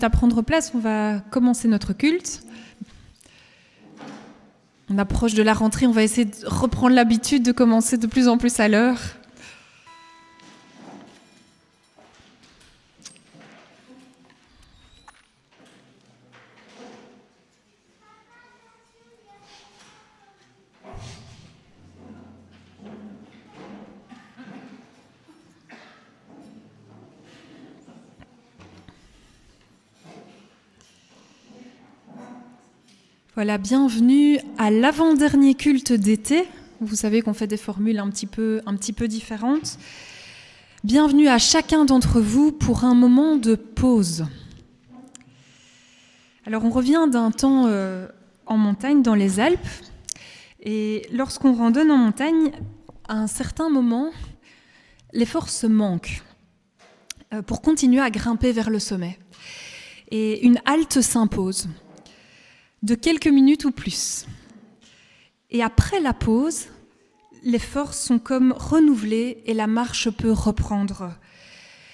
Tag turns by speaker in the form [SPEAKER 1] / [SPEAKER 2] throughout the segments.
[SPEAKER 1] à prendre place, on va commencer notre culte. On approche de la rentrée, on va essayer de reprendre l'habitude de commencer de plus en plus à l'heure. Voilà, bienvenue à l'avant-dernier culte d'été. Vous savez qu'on fait des formules un petit peu différentes. Bienvenue à chacun d'entre vous pour un moment de pause. Alors, on revient d'un temps en montagne, dans les Alpes. Et lorsqu'on randonne en montagne, à un certain moment, les forces manquent pour continuer à grimper vers le sommet. Et une halte s'impose, de quelques minutes ou plus. Et après la pause, les forces sont comme renouvelées et la marche peut reprendre.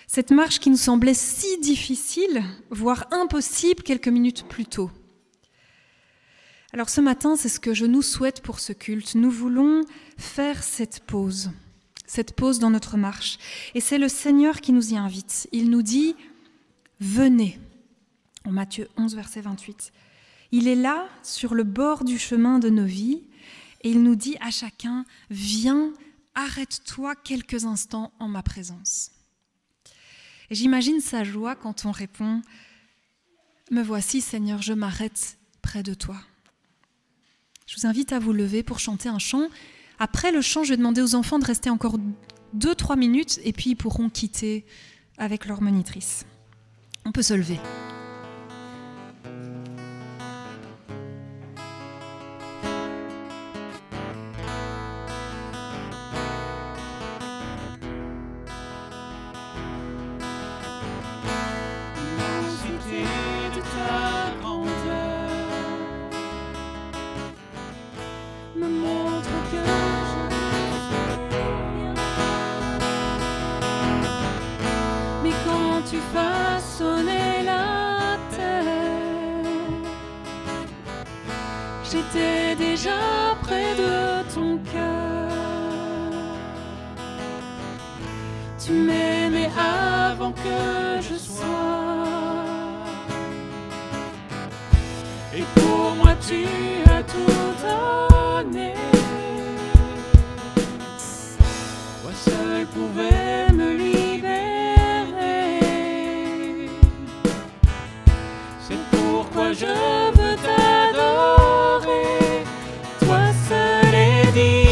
[SPEAKER 1] Cette marche qui nous semblait si difficile, voire impossible quelques minutes plus tôt. Alors ce matin, c'est ce que je nous souhaite pour ce culte. Nous voulons faire cette pause dans notre marche. Et c'est le Seigneur qui nous y invite. Il nous dit « Venez » en Matthieu 11, verset 28. Il est là, sur le bord du chemin de nos vies, et il nous dit à chacun « Viens, arrête-toi quelques instants en ma présence. » Et j'imagine sa joie quand on répond « Me voici, Seigneur, je m'arrête près de toi. » Je vous invite à vous lever pour chanter un chant. Après le chant, je vais demander aux enfants de rester encore 2-3 minutes, et puis ils pourront quitter avec leur monitrice. On peut se lever.
[SPEAKER 2] Tu façonnais la terre, j'étais déjà près de ton cœur. Tu m'aimais avant que je sois, et pour moi tu as tout donné. Toi seul pouvais me libérer. Je veux t'adorer, toi seul est digne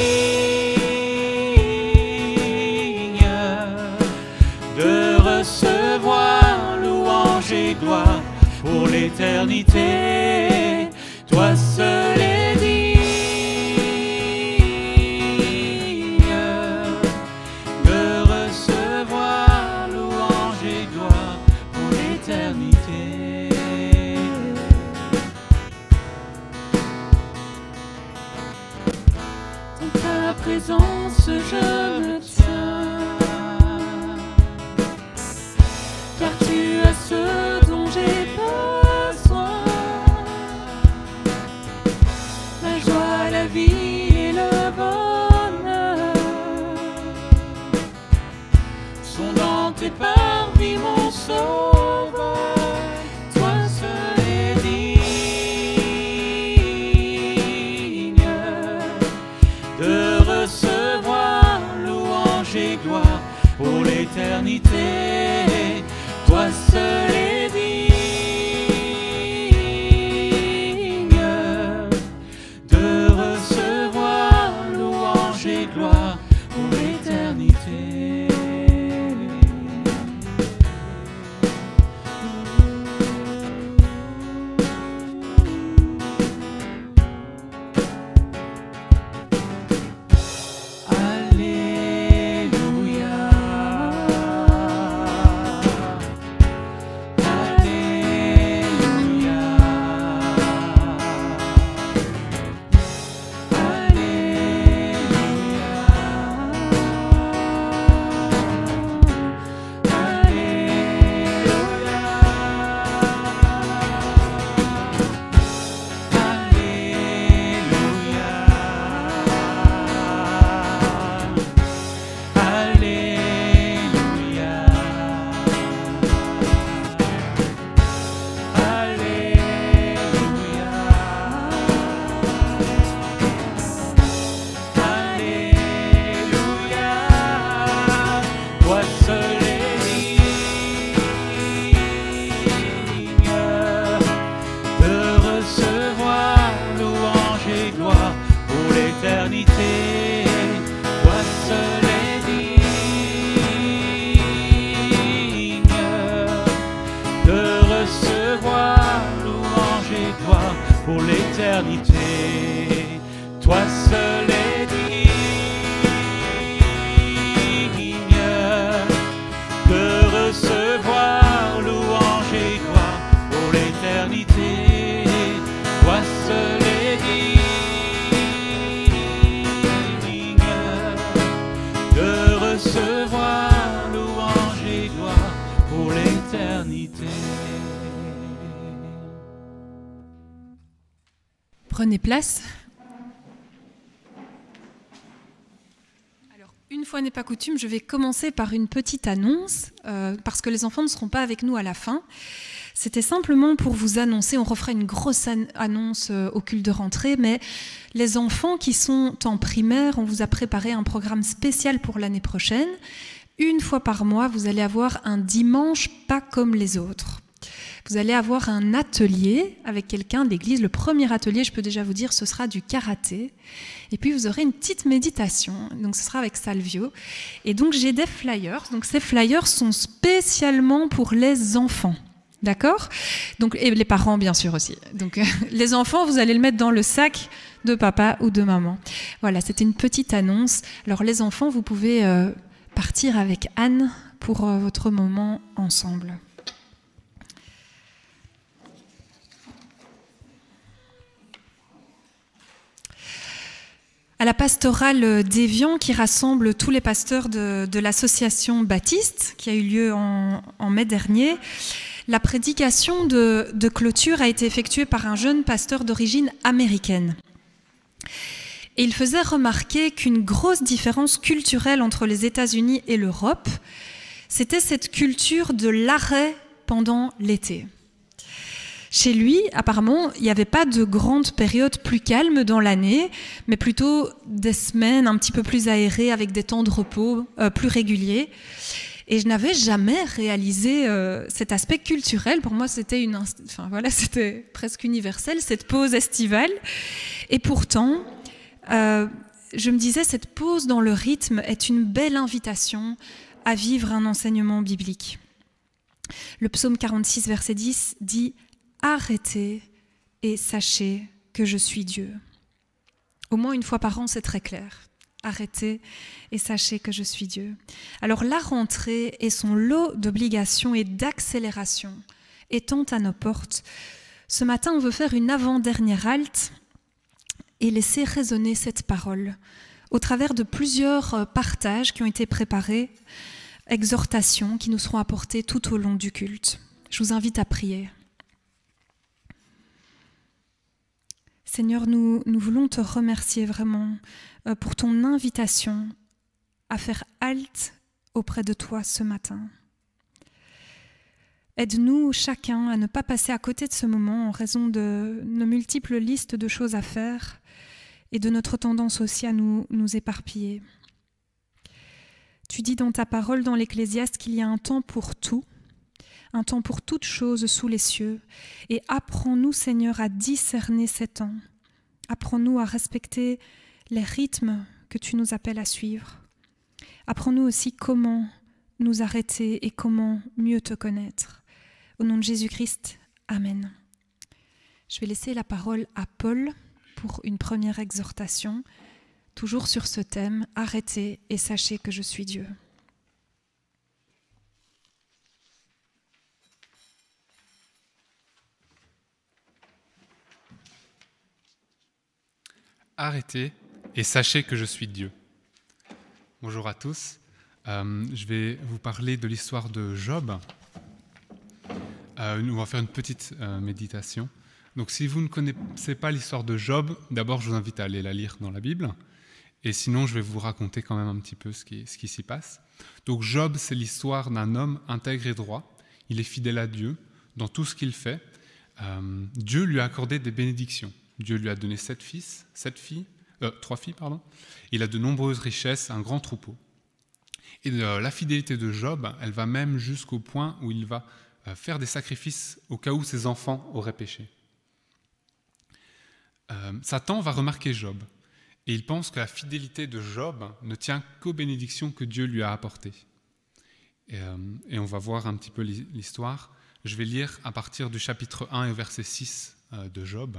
[SPEAKER 2] de recevoir louange et gloire pour l'éternité. Toi seul est digne de recevoir louange et gloire pour l'éternité. Présence, je me tiens, car tu as ce dont j'ai besoin. l'éternité. Toi seul es digne de recevoir louange et gloire pour l'éternité. Toi seul es digne de recevoir louange et gloire pour l'éternité.
[SPEAKER 1] Prenez place. Alors, une fois n'est pas coutume, je vais commencer par une petite annonce, parce que les enfants ne seront pas avec nous à la fin. C'était simplement pour vous annoncer, on refera une grosse annonce au culte de rentrée, mais les enfants qui sont en primaire, on vous a préparé un programme spécial pour l'année prochaine. Une fois par mois, vous allez avoir un dimanche pas comme les autres. Vous allez avoir un atelier avec quelqu'un de l'église. Le premier atelier, je peux déjà vous dire, ce sera du karaté. Et puis, vous aurez une petite méditation. Donc, ce sera avec Salvio. Et donc, j'ai des flyers. Donc, ces flyers sont spécialement pour les enfants. D'accord ? Donc, et les parents, bien sûr, aussi. Donc, les enfants, vous allez le mettre dans le sac de papa ou de maman. Voilà, c'était une petite annonce. Alors, les enfants, vous pouvez partir avec Anne pour votre moment ensemble. À la pastorale d'Évian, qui rassemble tous les pasteurs de l'association Baptiste, qui a eu lieu en mai dernier, la prédication de clôture a été effectuée par un jeune pasteur d'origine américaine. Et il faisait remarquer qu'une grosse différence culturelle entre les États-Unis et l'Europe, c'était cette culture de l'arrêt pendant l'été. Chez lui, apparemment, il n'y avait pas de grande période plus calme dans l'année, mais plutôt des semaines un petit peu plus aérées avec des temps de repos plus réguliers. Et je n'avais jamais réalisé cet aspect culturel. Pour moi, c'était c'était presque universel, cette pause estivale. Et pourtant, je me disais, cette pause dans le rythme est une belle invitation à vivre un enseignement biblique. Le psaume 46, verset 10 dit « Arrêtez et sachez que je suis Dieu ». Au moins une fois par an, c'est très clair. Arrêtez et sachez que je suis Dieu. Alors la rentrée et son lot d'obligations et d'accélération étant à nos portes, ce matin, on veut faire une avant-dernière halte et laisser résonner cette parole au travers de plusieurs partages qui ont été préparés, exhortations qui nous seront apportées tout au long du culte. Je vous invite à prier. Seigneur, nous voulons te remercier vraiment pour ton invitation à faire halte auprès de toi ce matin. Aide-nous chacun à ne pas passer à côté de ce moment en raison de nos multiples listes de choses à faire et de notre tendance aussi à nous éparpiller. Tu dis dans ta parole dans l'Ecclésiaste qu'il y a un temps pour tout, un temps pour toutes choses sous les cieux. Et apprends-nous, Seigneur, à discerner ces temps. Apprends-nous à respecter les rythmes que tu nous appelles à suivre. Apprends-nous aussi comment nous arrêter et comment mieux te connaître. Au nom de Jésus-Christ, Amen. Je vais laisser la parole à Paul pour une première exhortation, toujours sur ce thème, « Arrêtez et sachez que je suis Dieu ».
[SPEAKER 3] Arrêtez et sachez que je suis Dieu. Bonjour à tous. Je vais vous parler de l'histoire de Job. On va faire une petite méditation. Donc si vous ne connaissez pas l'histoire de Job, d'abord je vous invite à aller la lire dans la Bible. Et sinon je vais vous raconter quand même un petit peu ce qui s'y passe. Donc Job, c'est l'histoire d'un homme intègre et droit. Il est fidèle à Dieu dans tout ce qu'il fait. Dieu lui a accordé des bénédictions. Dieu lui a donné 3 filles. Il a de nombreuses richesses, un grand troupeau. Et la fidélité de Job, elle va même jusqu'au point où il va faire des sacrifices au cas où ses enfants auraient péché. Satan va remarquer Job et il pense que la fidélité de Job ne tient qu'aux bénédictions que Dieu lui a apportées. Et on va voir un petit peu l'histoire. Je vais lire à partir du chapitre 1 et verset 6 de Job.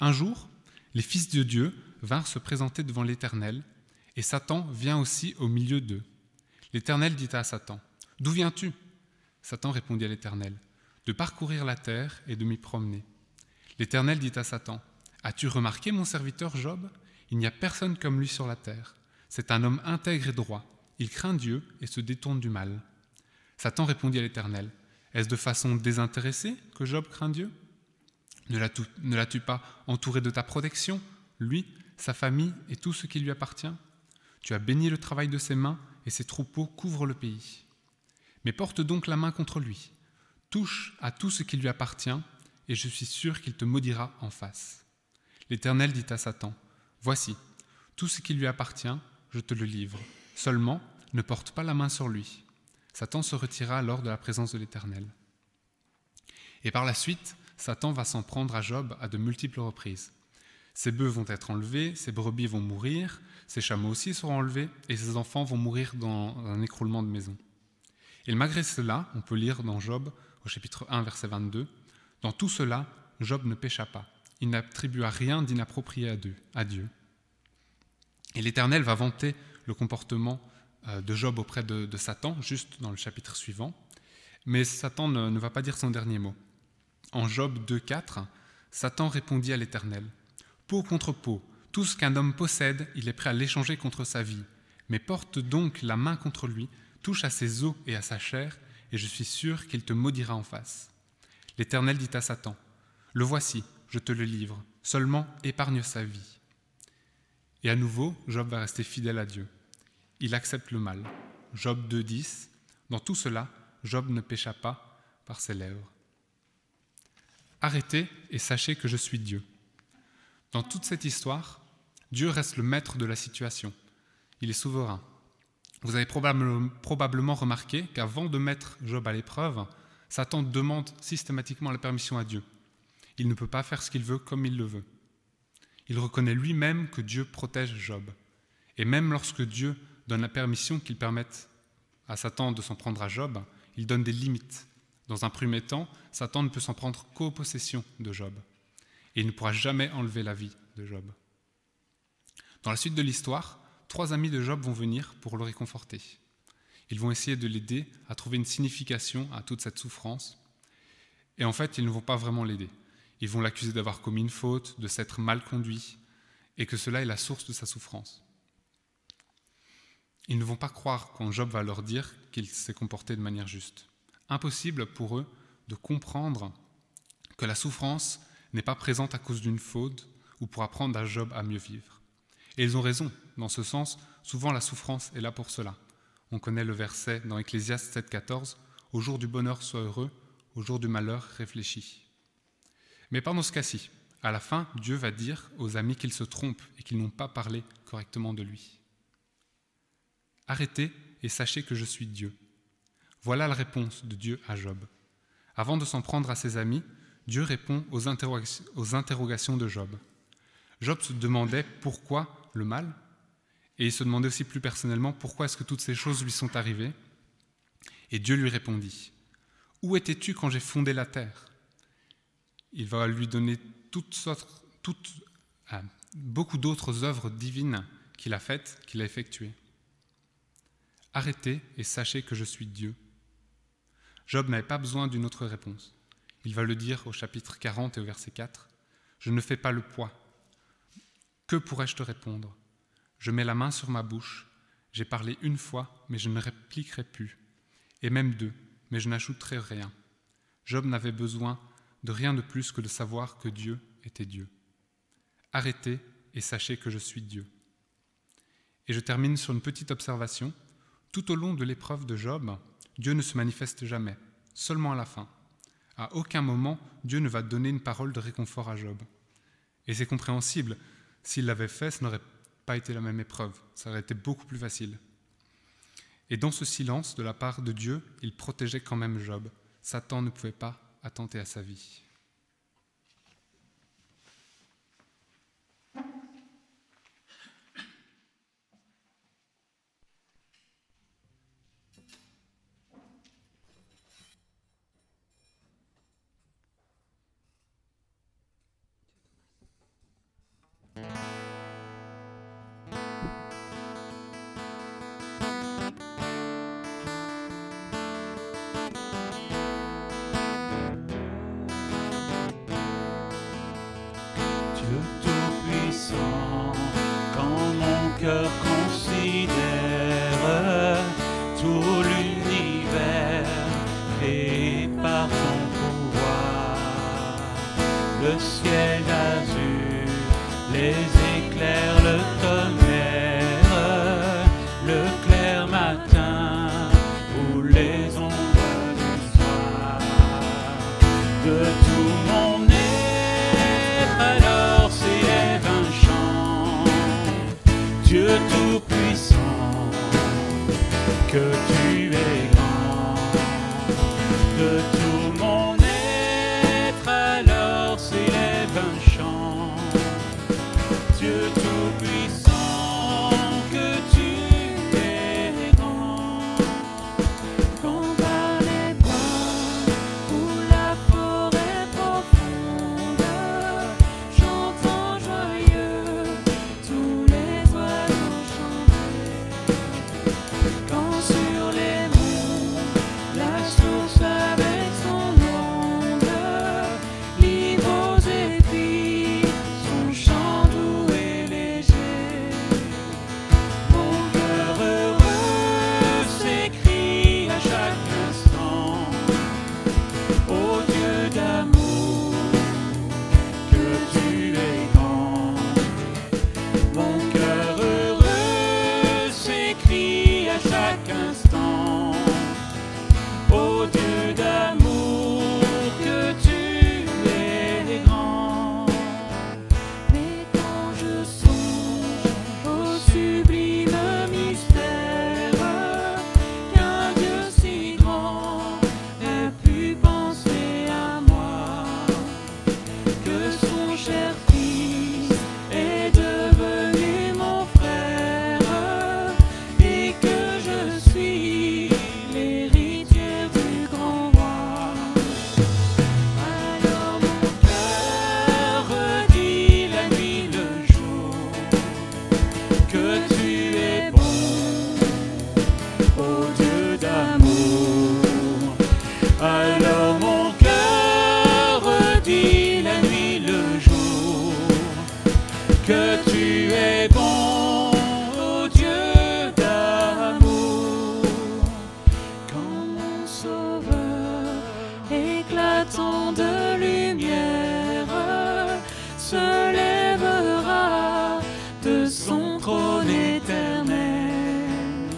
[SPEAKER 3] Un jour, les fils de Dieu vinrent se présenter devant l'Éternel, et Satan vient aussi au milieu d'eux. L'Éternel dit à Satan, « D'où viens-tu » Satan répondit à l'Éternel, « De parcourir la terre et de m'y promener. » L'Éternel dit à Satan, « As-tu remarqué mon serviteur Job ? Il n'y a personne comme lui sur la terre. C'est un homme intègre et droit. Il craint Dieu et se détourne du mal. » Satan répondit à l'Éternel, « Est-ce de façon désintéressée que Job craint Dieu ? Ne l'as-tu pas entouré de ta protection, lui, sa famille et tout ce qui lui appartient ? Tu as béni le travail de ses mains et ses troupeaux couvrent le pays. Mais porte donc la main contre lui, touche à tout ce qui lui appartient, et je suis sûr qu'il te maudira en face. » L'Éternel dit à Satan, « Voici, tout ce qui lui appartient, je te le livre. Seulement, ne porte pas la main sur lui. » Satan se retira alors de la présence de l'Éternel. Et par la suite, Satan va s'en prendre à Job à de multiples reprises. Ses bœufs vont être enlevés, ses brebis vont mourir, ses chameaux aussi seront enlevés, et ses enfants vont mourir dans un écroulement de maison. Et malgré cela, on peut lire dans Job, au chapitre 1, verset 22, « Dans tout cela, Job ne pécha pas. Il n'attribua rien d'inapproprié à Dieu. » Et l'Éternel va vanter le comportement de Job auprès de Satan, juste dans le chapitre suivant. Mais Satan ne va pas dire son dernier mot. En Job 2,4, Satan répondit à l'Éternel, « Peau contre peau, tout ce qu'un homme possède, il est prêt à l'échanger contre sa vie. Mais porte donc la main contre lui, touche à ses os et à sa chair, et je suis sûr qu'il te maudira en face. » L'Éternel dit à Satan, « Le voici, je te le livre, seulement épargne sa vie. » Et à nouveau, Job va rester fidèle à Dieu. Il accepte le mal. Job 2,10, « Dans tout cela, Job ne pécha pas par ses lèvres. » Arrêtez et sachez que je suis Dieu. Dans toute cette histoire, Dieu reste le maître de la situation. Il est souverain. Vous avez probablement remarqué qu'avant de mettre Job à l'épreuve, Satan demande systématiquement la permission à Dieu. Il ne peut pas faire ce qu'il veut comme il le veut. Il reconnaît lui-même que Dieu protège Job. Et même lorsque Dieu donne la permission qu'il permette à Satan de s'en prendre à Job, il donne des limites. Dans un premier temps, Satan ne peut s'en prendre qu'aux possessions de Job. Et il ne pourra jamais enlever la vie de Job. Dans la suite de l'histoire, 3 amis de Job vont venir pour le réconforter. Ils vont essayer de l'aider à trouver une signification à toute cette souffrance. Et en fait, ils ne vont pas vraiment l'aider. Ils vont l'accuser d'avoir commis une faute, de s'être mal conduit, et que cela est la source de sa souffrance. Ils ne vont pas croire quand Job va leur dire qu'il s'est comporté de manière juste. Impossible pour eux de comprendre que la souffrance n'est pas présente à cause d'une faute ou pour apprendre à Job à mieux vivre. Et ils ont raison, dans ce sens, souvent la souffrance est là pour cela. On connaît le verset dans Ecclésiaste 7,14 « Au jour du bonheur, sois heureux, au jour du malheur, réfléchis. » Mais pas dans ce cas-ci. À la fin, Dieu va dire aux amis qu'ils se trompent et qu'ils n'ont pas parlé correctement de lui. Arrêtez et sachez que je suis Dieu. Voilà la réponse de Dieu à Job. Avant de s'en prendre à ses amis, Dieu répond aux interrogations de Job. Job se demandait pourquoi le mal, et il se demandait aussi plus personnellement pourquoi est-ce que toutes ces choses lui sont arrivées. Et Dieu lui répondit, « Où étais-tu quand j'ai fondé la terre ?» Il va lui donner beaucoup d'autres œuvres divines qu'il a faites, qu'il a effectuées. Arrêtez et sachez que je suis Dieu. Job n'avait pas besoin d'une autre réponse. Il va le dire au chapitre 40 et au verset 4. « Je ne fais pas le poids. Que pourrais-je te répondre ? Je mets la main sur ma bouche. J'ai parlé une fois, mais je ne répliquerai plus. Et même 2, mais je n'ajouterai rien. » Job n'avait besoin de rien de plus que de savoir que Dieu était Dieu. Arrêtez et sachez que je suis Dieu. Et je termine sur une petite observation. Tout au long de l'épreuve de Job, Dieu ne se manifeste jamais, seulement à la fin. À aucun moment, Dieu ne va donner une parole de réconfort à Job. Et c'est compréhensible. S'il l'avait fait, ce n'aurait pas été la même épreuve. Ça aurait été beaucoup plus facile. Et dans ce silence de la part de Dieu, il protégeait quand même Job. Satan ne pouvait pas attenter à sa vie.
[SPEAKER 2] cœur considère tout l'univers créé par ton pouvoir. Le ciel d'azur, les éclairs, le tonnerre, le clair matin ou les ombres du soir. De tout mon être, alors s'élève un chant. Dieu tout-puissant, que tu es grand. De tout mon être, alors s'élève un chant. Dieu tout-puissant, que tu es grand. Quand par les bois ou la forêt profonde, chantant joyeux, tous les oiseaux chantaient. Quand sur les monts, la source avec son onde livre aux épis son chant doux et léger. Mon cœur heureux s'écrie à chaque instant: ô Dieu d'amour, que tu es grand. Mon cœur heureux s'écrie à chaque instant: ô Dieu d'amour, que tu es grand. Mais quand je songe au sublime mystère qu'un Dieu si grand a pu penser à moi, que son cher Fils est devenu mon frère et que je suis l'héritière du grand roi. Alors mon cœur redit la nuit le jour que tu es bon, ô Dieu d'amour. Alors mon cœur redit la nuit le jour que tu es bon, ô Dieu d'amour. Quand mon sauveur éclatant de lumière se lèvera de son trône éternel,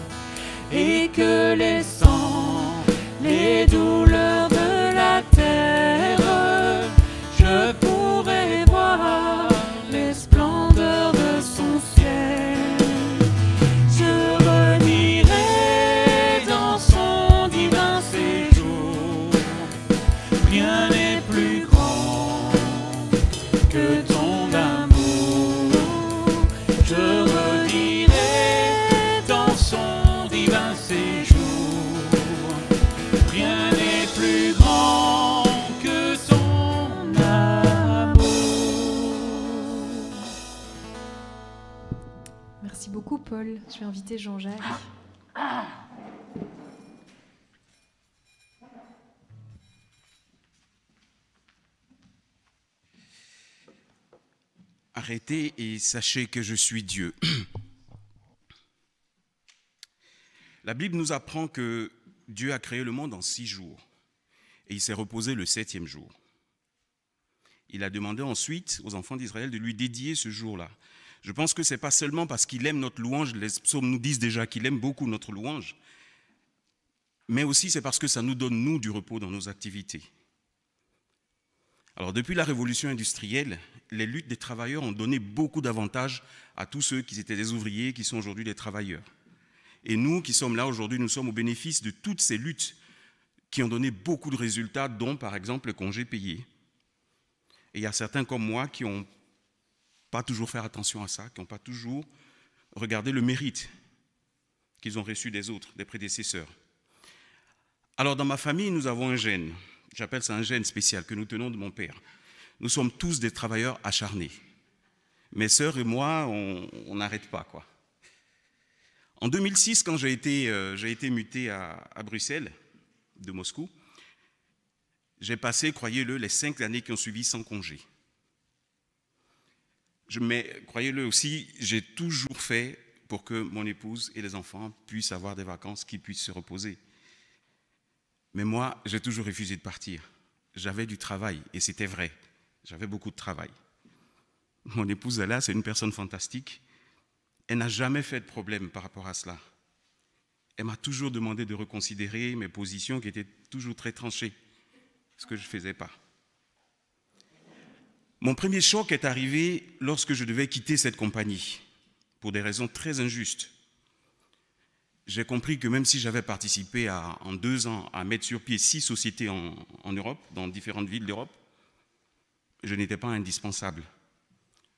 [SPEAKER 2] et que les sangs, les douleurs de la terre, je pourrai voir les splendeurs de son ciel. Je renirai dans son divin séjour. Rien n'est plus grand que ton amour. Je renirai dans son divin séjour. Rien n'est plus grand que ton amour.
[SPEAKER 1] Merci beaucoup, Paul. Je vais inviter Jean-Jacques.
[SPEAKER 4] Arrêtez et sachez que je suis Dieu. La Bible nous apprend que Dieu a créé le monde en 6 jours et il s'est reposé le 7e jour. Il a demandé ensuite aux enfants d'Israël de lui dédier ce jour-là. Je pense que ce n'est pas seulement parce qu'il aime notre louange, les psaumes nous disent déjà qu'il aime beaucoup notre louange, mais aussi c'est parce que ça nous donne, nous, du repos dans nos activités. Alors depuis la révolution industrielle, les luttes des travailleurs ont donné beaucoup d'avantages à tous ceux qui étaient des ouvriers, qui sont aujourd'hui des travailleurs. Et nous qui sommes là aujourd'hui, nous sommes au bénéfice de toutes ces luttes qui ont donné beaucoup de résultats, dont par exemple le congé payé. Et il y a certains comme moi qui n'ont pas toujours fait attention à ça, qui n'ont pas toujours regardé le mérite qu'ils ont reçu des autres, des prédécesseurs. Alors dans ma famille, nous avons un gène, j'appelle ça un gène spécial que nous tenons de mon père. Nous sommes tous des travailleurs acharnés. Mes sœurs et moi, on n'arrête pas, quoi. En 2006, quand j'ai été muté à Bruxelles, de Moscou, j'ai passé, croyez-le, les 5 années qui ont suivi sans congé. Mais croyez-le aussi, j'ai toujours fait pour que mon épouse et les enfants puissent avoir des vacances, qu'ils puissent se reposer. Mais moi, j'ai toujours refusé de partir. J'avais du travail, et c'était vrai. J'avais beaucoup de travail. Mon épouse, là, c'est une personne fantastique. Elle n'a jamais fait de problème par rapport à cela. Elle m'a toujours demandé de reconsidérer mes positions qui étaient toujours très tranchées, ce que je ne faisais pas. Mon premier choc est arrivé lorsque je devais quitter cette compagnie, pour des raisons très injustes. J'ai compris que même si j'avais participé en 2 ans à mettre sur pied 6 sociétés en Europe, dans différentes villes d'Europe, je n'étais pas indispensable.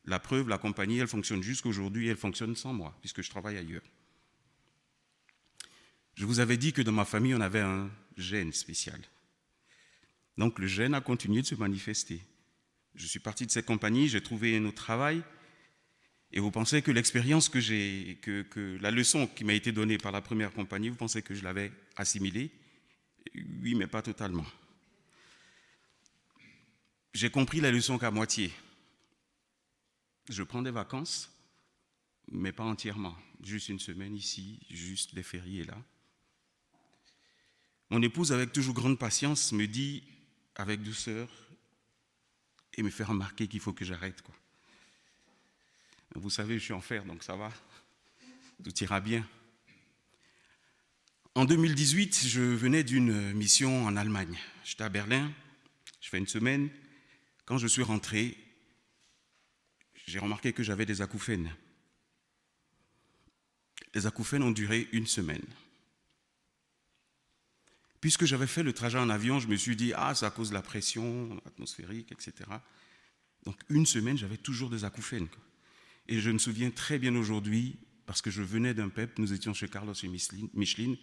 [SPEAKER 4] La preuve, la compagnie, elle fonctionne jusqu'aujourd'hui, elle fonctionne sans moi, puisque je travaille ailleurs. Je vous avais dit que dans ma famille, on avait un gène spécial. Donc le gène a continué de se manifester. Je suis parti de cette compagnie, j'ai trouvé un autre travail, et vous pensez que l'expérience que la leçon qui m'a été donnée par la première compagnie, vous pensez que je l'avais assimilée? Oui, mais pas totalement. J'ai compris la leçon qu'à moitié. Je prends des vacances, mais pas entièrement. Juste une semaine ici, juste les fériés là. Mon épouse, avec toujours grande patience, me dit, avec douceur, et me fait remarquer qu'il faut que j'arrête, quoi. Vous savez, je suis en fer, donc ça va. Tout ira bien. En 2018, je venais d'une mission en Allemagne. J'étais à Berlin, je fais une semaine. Quand je suis rentré, j'ai remarqué que j'avais des acouphènes. Les acouphènes ont duré 1 semaine. Puisque j'avais fait le trajet en avion, je me suis dit, ah, c'est à cause de la pression atmosphérique, etc. Donc 1 semaine, j'avais toujours des acouphènes, quoi. Et je me souviens très bien aujourd'hui, parce que je venais d'un PEP, nous étions chez Carlos et Micheline.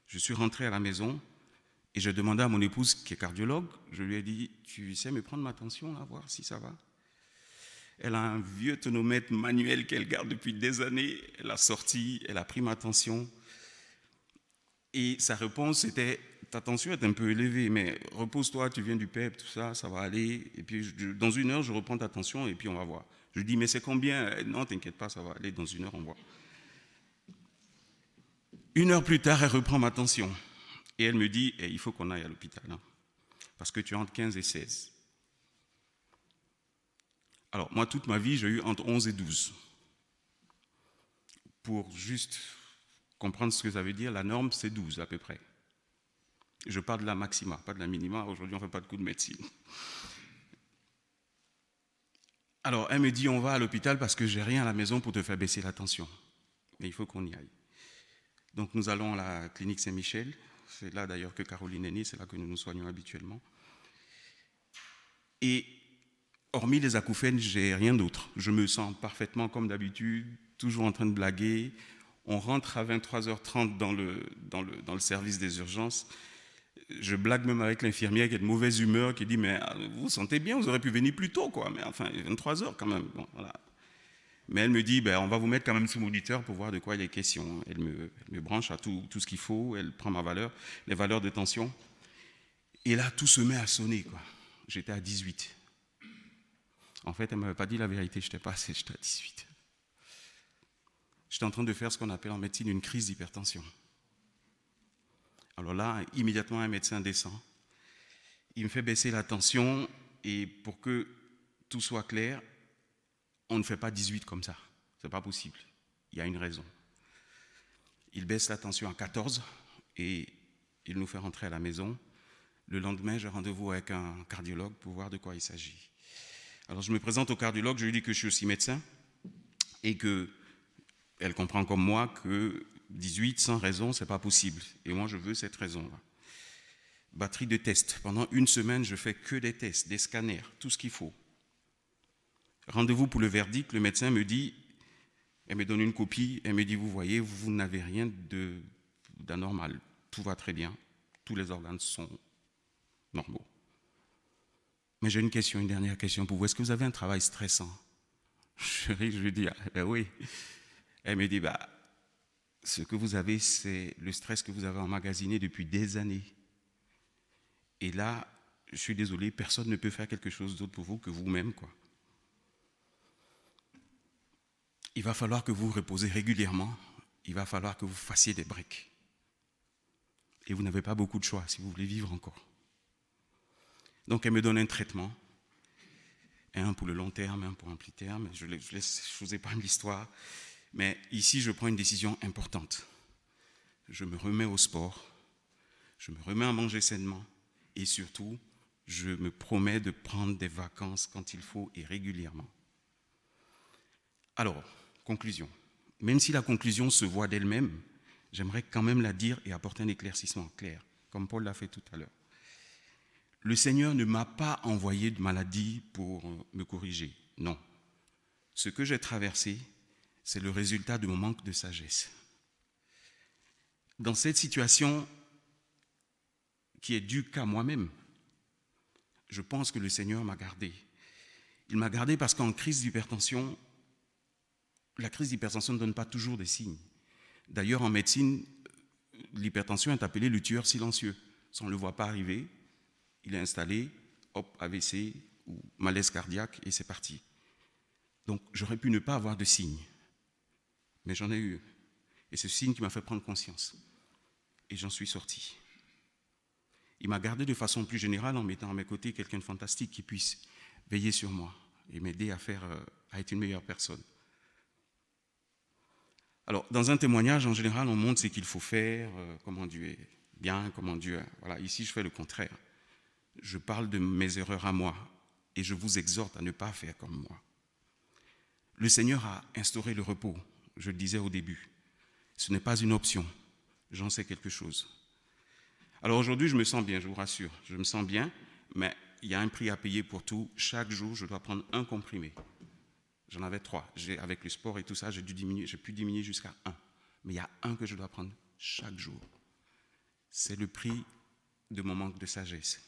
[SPEAKER 4] Je suis rentré à la maison et j'ai demandé à mon épouse, qui est cardiologue, je lui ai dit, tu sais me prendre ma tension, là, voir si ça va. Elle a un vieux tonomètre manuel qu'elle garde depuis des années. Elle a sorti, elle a pris ma tension. Et sa réponse était, ta tension est un peu élevée, mais repose-toi, tu viens du PEP, tout ça, ça va aller. Et puis dans 1 heure, je reprends ta tension et puis on va voir. Je lui dis, mais c'est combien? Non, t'inquiète pas, ça va aller, dans 1 heure, on voit. 1 heure plus tard, elle reprend ma tension. Et elle me dit, il faut qu'on aille à l'hôpital, hein, parce que tu es entre 15 et 16. Alors, moi, toute ma vie, j'ai eu entre 11 et 12. Pour juste comprendre ce que ça veut dire, la norme, c'est 12 à peu près. Je parle de la maxima, pas de la minima. Aujourd'hui, on ne fait pas de cours de médecine. Alors, elle me dit, on va à l'hôpital parce que j'ai rien à la maison pour te faire baisser la tension. Mais il faut qu'on y aille. Donc, nous allons à la clinique Saint-Michel. C'est là d'ailleurs que Caroline est née, c'est là que nous nous soignons habituellement. Et hormis les acouphènes, j'ai rien d'autre. Je me sens parfaitement comme d'habitude, toujours en train de blaguer. On rentre à 23h30 dans le service des urgences. Je blague même avec l'infirmière qui est de mauvaise humeur, qui dit, mais vous vous sentez bien, vous auriez pu venir plus tôt, quoi. Mais enfin, 23h quand même. Bon, voilà. Mais elle me dit, on va vous mettre quand même sous moniteur pour voir de quoi il est question. Elle me branche à tout ce qu'il faut, elle prend les valeurs de tension. Et là, tout se met à sonner, quoi. J'étais à 18. En fait, elle ne m'avait pas dit la vérité, je n'étais pas assez, j'étais à 18. J'étais en train de faire ce qu'on appelle en médecine une crise d'hypertension. Alors là, immédiatement, un médecin descend. Il me fait baisser la tension et pour que tout soit clair, on ne fait pas 18 comme ça. Ce n'est pas possible. Il y a une raison. Il baisse la tension à 14 et il nous fait rentrer à la maison. Le lendemain, j'ai rendez-vous avec un cardiologue pour voir de quoi il s'agit. Alors je me présente au cardiologue, je lui dis que je suis aussi médecin et qu'elle comprend comme moi que 18 sans raison, ce n'est pas possible. Et moi, je veux cette raison-là. Batterie de tests. Pendant 1 semaine, je fais que des tests, des scanners, tout ce qu'il faut. Rendez-vous pour le verdict, le médecin me dit, elle me donne une copie, elle me dit, vous voyez, vous n'avez rien d'anormal. Tout va très bien, tous les organes sont normaux. Mais j'ai une dernière question pour vous. Est-ce que vous avez un travail stressant? Je ris, je lui dis, oui. Elle me dit, ce que vous avez, c'est le stress que vous avez emmagasiné depuis des années. Et là, je suis désolé, personne ne peut faire quelque chose d'autre pour vous que vous-même, quoi. il va falloir que vous vous reposez régulièrement, il va falloir que vous fassiez des breaks. Et vous n'avez pas beaucoup de choix si vous voulez vivre encore. Donc elle me donne un traitement, un pour le long terme, un pour un plus terme. Je vous épargne l'histoire. Mais ici, je prends une décision importante. Je me remets au sport, je me remets à manger sainement et surtout, je me promets de prendre des vacances quand il faut et régulièrement. Alors, conclusion. Même si la conclusion se voit d'elle-même, j'aimerais quand même la dire et apporter un éclaircissement clair, comme Paul l'a fait tout à l'heure. Le Seigneur ne m'a pas envoyé de maladie pour me corriger. Non. Ce que j'ai traversé, c'est le résultat de mon manque de sagesse. Dans cette situation qui est due qu'à moi-même, je pense que le Seigneur m'a gardé. Il m'a gardé parce qu'en crise d'hypertension, la crise d'hypertension ne donne pas toujours des signes. D'ailleurs, en médecine, l'hypertension est appelée le tueur silencieux. Si on ne le voit pas arriver, il est installé, hop, AVC ou malaise cardiaque et c'est parti. Donc, j'aurais pu ne pas avoir de signes. Mais j'en ai eu. Et c'est ce signe qui m'a fait prendre conscience. Et j'en suis sorti. Il m'a gardé de façon plus générale en mettant à mes côtés quelqu'un de fantastique qui puisse veiller sur moi et m'aider à être une meilleure personne. Alors, dans un témoignage, en général, on montre ce qu'il faut faire, comment Dieu est bien, comment Dieu est... Voilà, ici, je fais le contraire. Je parle de mes erreurs à moi et je vous exhorte à ne pas faire comme moi. Le Seigneur a instauré le repos, je le disais au début. Ce n'est pas une option, j'en sais quelque chose. Alors aujourd'hui, je me sens bien, je vous rassure, je me sens bien, mais il y a un prix à payer pour tout. Chaque jour, je dois prendre un comprimé. J'en avais 3. Avec le sport et tout ça, j'ai pu diminuer jusqu'à 1. Mais il y a un que je dois prendre chaque jour. C'est le prix de mon manque de sagesse.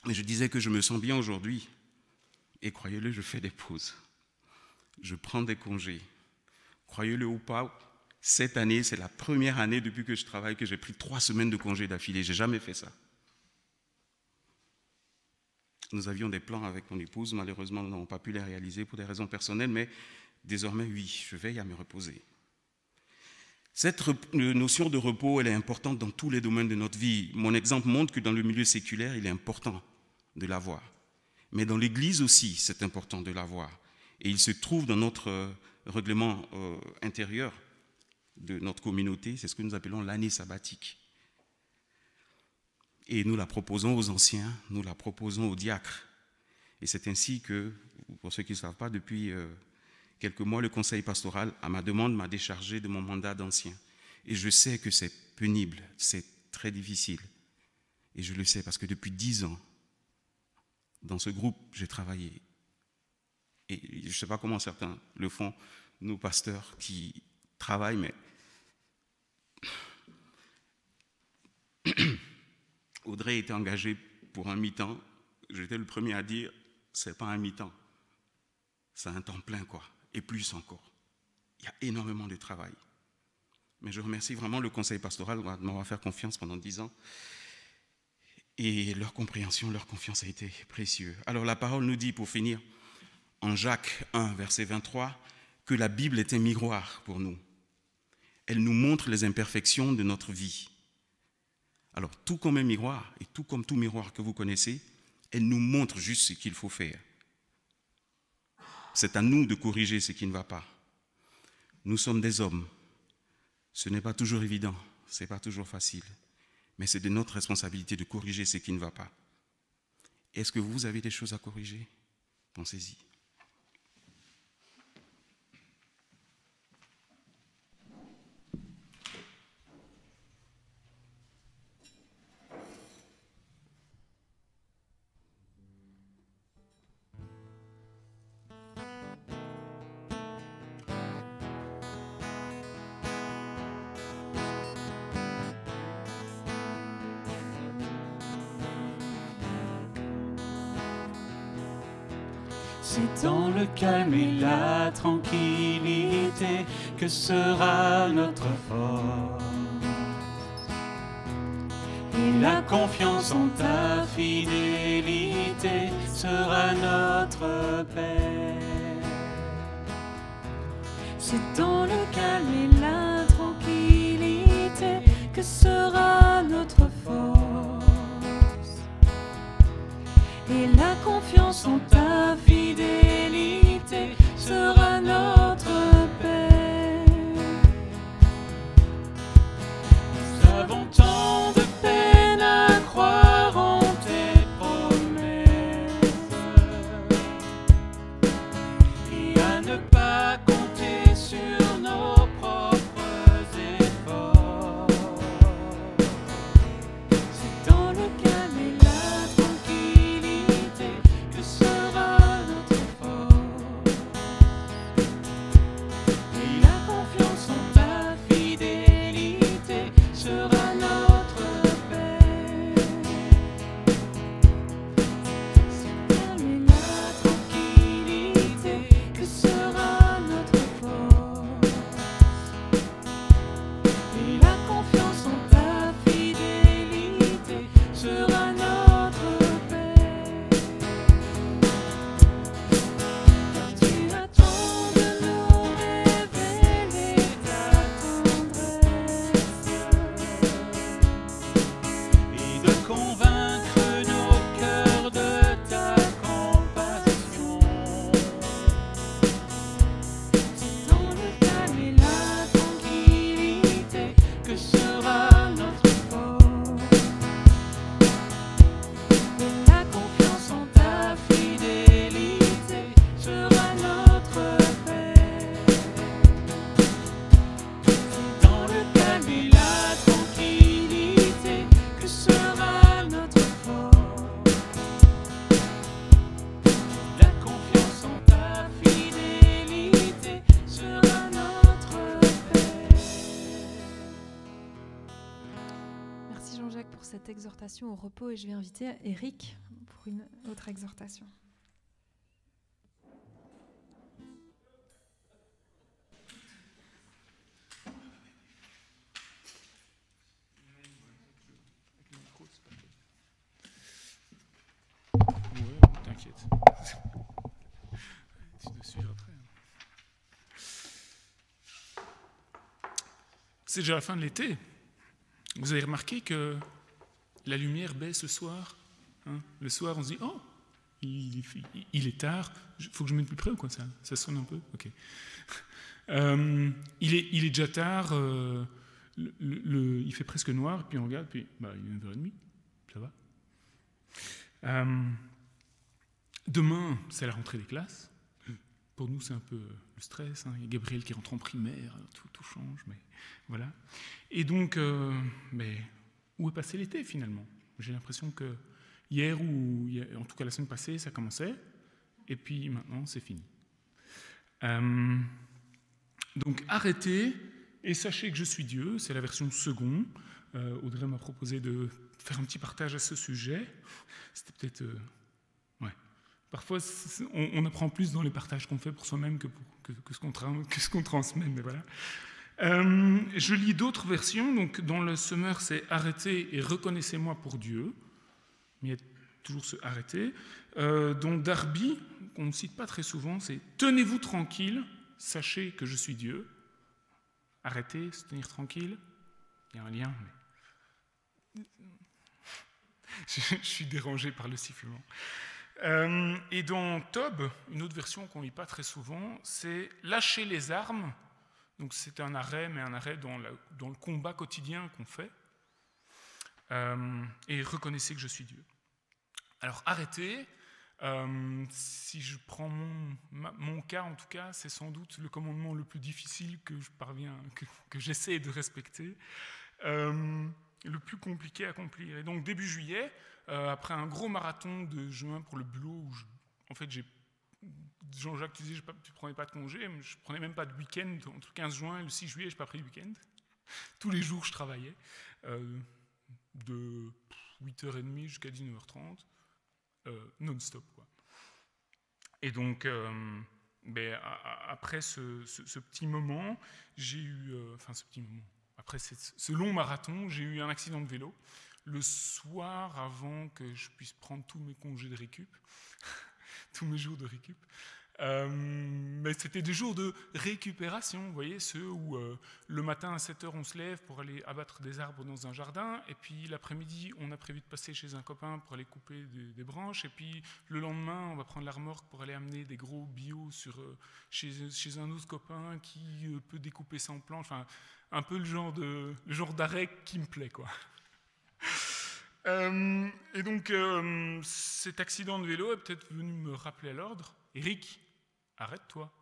[SPEAKER 4] Mais je disais que je me sens bien aujourd'hui. Et croyez-le, je fais des pauses. Je prends des congés. Croyez-le ou pas, cette année, c'est la première année depuis que je travaille que j'ai pris 3 semaines de congés d'affilée. Je n'ai jamais fait ça. Nous avions des plans avec mon épouse. Malheureusement, nous n'avons pas pu les réaliser pour des raisons personnelles. Mais désormais, oui, je veille à me reposer. Cette notion de repos, elle est importante dans tous les domaines de notre vie. Mon exemple montre que dans le milieu séculaire, il est important de l'avoir. Mais dans l'Église aussi, c'est important de l'avoir. Et il se trouve dans notre règlement intérieur de notre communauté, c'est ce que nous appelons l'année sabbatique. Et nous la proposons aux anciens, nous la proposons aux diacres. Et c'est ainsi que, pour ceux qui ne savent pas, depuis quelques mois, le conseil pastoral, à ma demande, m'a déchargé de mon mandat d'ancien. Et je sais que c'est pénible, c'est très difficile. Et je le sais parce que depuis 10 ans, dans ce groupe, j'ai travaillé. Et je ne sais pas comment certains le font, nos pasteurs qui travaillent, mais Audrey était engagée pour un mi-temps. J'étais le premier à dire, ce n'est pas un mi-temps, c'est un temps plein, quoi, et plus encore. Il y a énormément de travail. Mais je remercie vraiment le conseil pastoral de m'avoir fait confiance pendant 10 ans. Et leur compréhension, leur confiance a été précieuse. Alors la parole nous dit, pour finir, en Jacques 1, verset 23, que la Bible est un miroir pour nous. Elle nous montre les imperfections de notre vie. Alors, tout comme un miroir, et tout comme tout miroir que vous connaissez, elle nous montre juste ce qu'il faut faire. C'est à nous de corriger ce qui ne va pas. Nous sommes des hommes. Ce n'est pas toujours évident, ce n'est pas toujours facile. Mais c'est de notre responsabilité de corriger ce qui ne va pas. Est-ce que vous avez des choses à corriger? Pensez-y.
[SPEAKER 2] C'est dans le calme et la tranquillité que sera notre force. Et la confiance en ta fidélité tranquillité sera notre paix.
[SPEAKER 1] C'est dans le calme et la tranquillité que sera notre force. Et la confiance en ta fidélité sera notre paix.
[SPEAKER 2] Nous avons tant de peine à croire en tes promesses et à ne pas compter sur nos propres efforts.
[SPEAKER 1] C'est dans le calme et la tranquillité que sera notre force.
[SPEAKER 2] Et la confiance en ta fidélité sera notre paix.
[SPEAKER 1] C'est dans le calme et la tranquillité que sera notre force.
[SPEAKER 2] Et la confiance en ta fidélité sera notre paix.
[SPEAKER 1] Car tu attends de nous révéler ta tendresse.
[SPEAKER 2] Et de convaincre nos cœurs de ta compassion.
[SPEAKER 1] C'est dans le calme et la tranquillité
[SPEAKER 2] Que sera notre
[SPEAKER 1] force. Et la confiance en ta fidélité sera notre paix.
[SPEAKER 2] C'est dans le calme et la tranquillité
[SPEAKER 1] Que sera notre force.
[SPEAKER 2] la confiance en ta fidélité
[SPEAKER 1] Sera notre paix. Merci Jean-Jacques pour cette exhortation au repos et je vais inviter Eric pour une autre exhortation.
[SPEAKER 5] Ouais, t'inquiète. Tu dois suivre après. C'est déjà la fin de l'été. Vous avez remarqué que la lumière baisse ce soir, hein? Le soir, on se dit « Oh, il est tard. Il faut que je me mette plus près ou quoi ça sonne un peu? Ok. Il est déjà tard. Il fait presque noir. Puis on regarde. Puis il est 9h30. Ça va. Demain, c'est la rentrée des classes. Pour nous, c'est un peu le stress. Hein. Il y a Gabriel qui rentre en primaire, tout change, mais voilà. Et donc, où est passé l'été finalement? J'ai l'impression que hier, ou en tout cas la semaine passée, ça commençait, et puis maintenant, c'est fini. Donc arrêtez, et sachez que je suis Dieu, c'est la version second. Audrey m'a proposé de faire un petit partage à ce sujet. C'était peut-être... Parfois, on apprend plus dans les partages qu'on fait pour soi-même que ce qu'on transmet, mais voilà. Je lis d'autres versions. Donc, dans le Semeur, c'est « Arrêtez et reconnaissez-moi pour Dieu ». Mais il y a toujours ce « arrêtez ». Dans Darby, qu'on ne cite pas très souvent, c'est « Tenez-vous tranquille, sachez que je suis Dieu ». Arrêter, se tenir tranquille, il y a un lien, mais... je suis dérangé par le sifflement. Et dans Tob, une autre version qu'on ne lit pas très souvent, c'est « Lâchez les armes ». Donc c'est un arrêt, mais un arrêt dans le combat quotidien qu'on fait. Et reconnaissez que je suis Dieu. Alors arrêtez, si je prends mon cas en tout cas, c'est sans doute le commandement le plus difficile que j'essaie de respecter, le plus compliqué à accomplir. Et donc début juillet, après un gros marathon de juin pour le boulot, où en fait Jean-Jacques, tu disais, tu ne prenais pas de congé, je ne prenais même pas de week-end. Entre le 15 juin et le 6 juillet, je n'ai pas pris de week-end. Tous les jours, je travaillais de 8h30 jusqu'à 19h30, non-stop, quoi. Et donc, après ce petit moment, j'ai eu... ce petit moment. Après ce long marathon, j'ai eu un accident de vélo. le soir avant que je puisse prendre tous mes congés de récup, tous mes jours de récup. Mais c'était des jours de récupération, vous voyez, ceux où le matin à 7h on se lève pour aller abattre des arbres dans un jardin, et puis l'après-midi on a prévu de passer chez un copain pour aller couper des branches, et puis le lendemain on va prendre la remorque pour aller amener des gros bio chez un autre copain qui peut découper sans planche, enfin un peu le genre d'arrêt qui me plaît, quoi. Et donc cet accident de vélo est peut-être venu me rappeler à l'ordre. Eric, arrête-toi.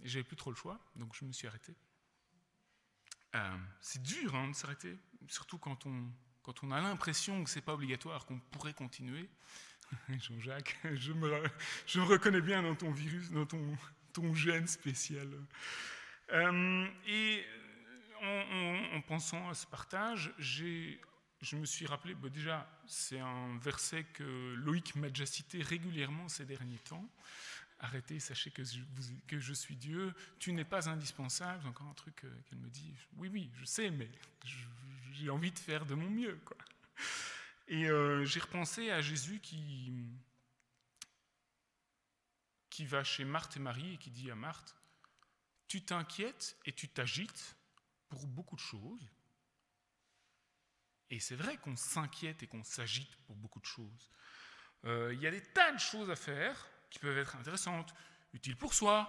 [SPEAKER 5] J'avais plus trop le choix, donc je me suis arrêté. C'est dur de s'arrêter, surtout quand on a l'impression que c'est pas obligatoire, qu'on pourrait continuer. Jean-Jacques, je me reconnais bien dans ton virus, dans ton gène spécial. Et en pensant à ce partage, je me suis rappelé, déjà, c'est un verset que Loïc m'a déjà cité régulièrement ces derniers temps. Arrêtez, sachez que je suis Dieu, tu n'es pas indispensable. C'est encore un truc qu'elle me dit. Oui, je sais, mais j'ai envie de faire de mon mieux, quoi. Et j'ai repensé à Jésus qui va chez Marthe et Marie et qui dit à Marthe, tu t'inquiètes et tu t'agites pour beaucoup de choses. Et c'est vrai qu'on s'inquiète et qu'on s'agite pour beaucoup de choses. Il y a des tas de choses à faire qui peuvent être intéressantes, utiles pour soi,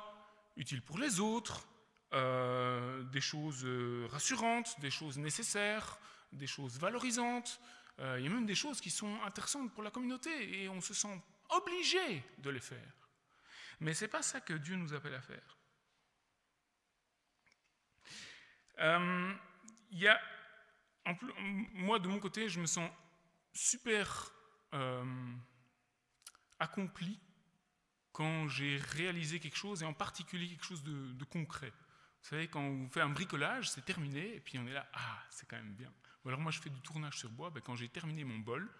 [SPEAKER 5] utiles pour les autres, des choses rassurantes, des choses nécessaires, des choses valorisantes. Il y a même des choses qui sont intéressantes pour la communauté et on se sent obligé de les faire. Mais ce n'est pas ça que Dieu nous appelle à faire. Moi, de mon côté, je me sens super accompli quand j'ai réalisé quelque chose, et en particulier quelque chose de concret. Vous savez, quand on fait un bricolage, c'est terminé, et puis on est là, c'est quand même bien. Ou alors moi, je fais du tournage sur bois, quand j'ai terminé mon bol,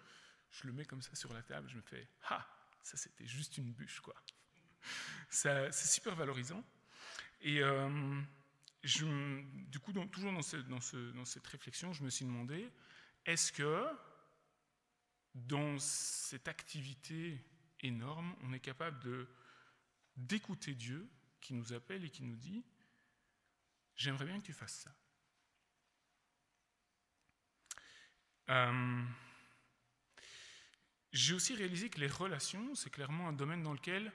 [SPEAKER 5] je le mets comme ça sur la table, je me fais, ça c'était juste une bûche, quoi. C'est super valorisant. Et du coup, toujours dans cette réflexion, je me suis demandé, est-ce que dans cette activité énorme, on est capable d'écouter Dieu qui nous appelle et qui nous dit « J'aimerais bien que tu fasses ça ». J'ai aussi réalisé que les relations, c'est clairement un domaine dans lequel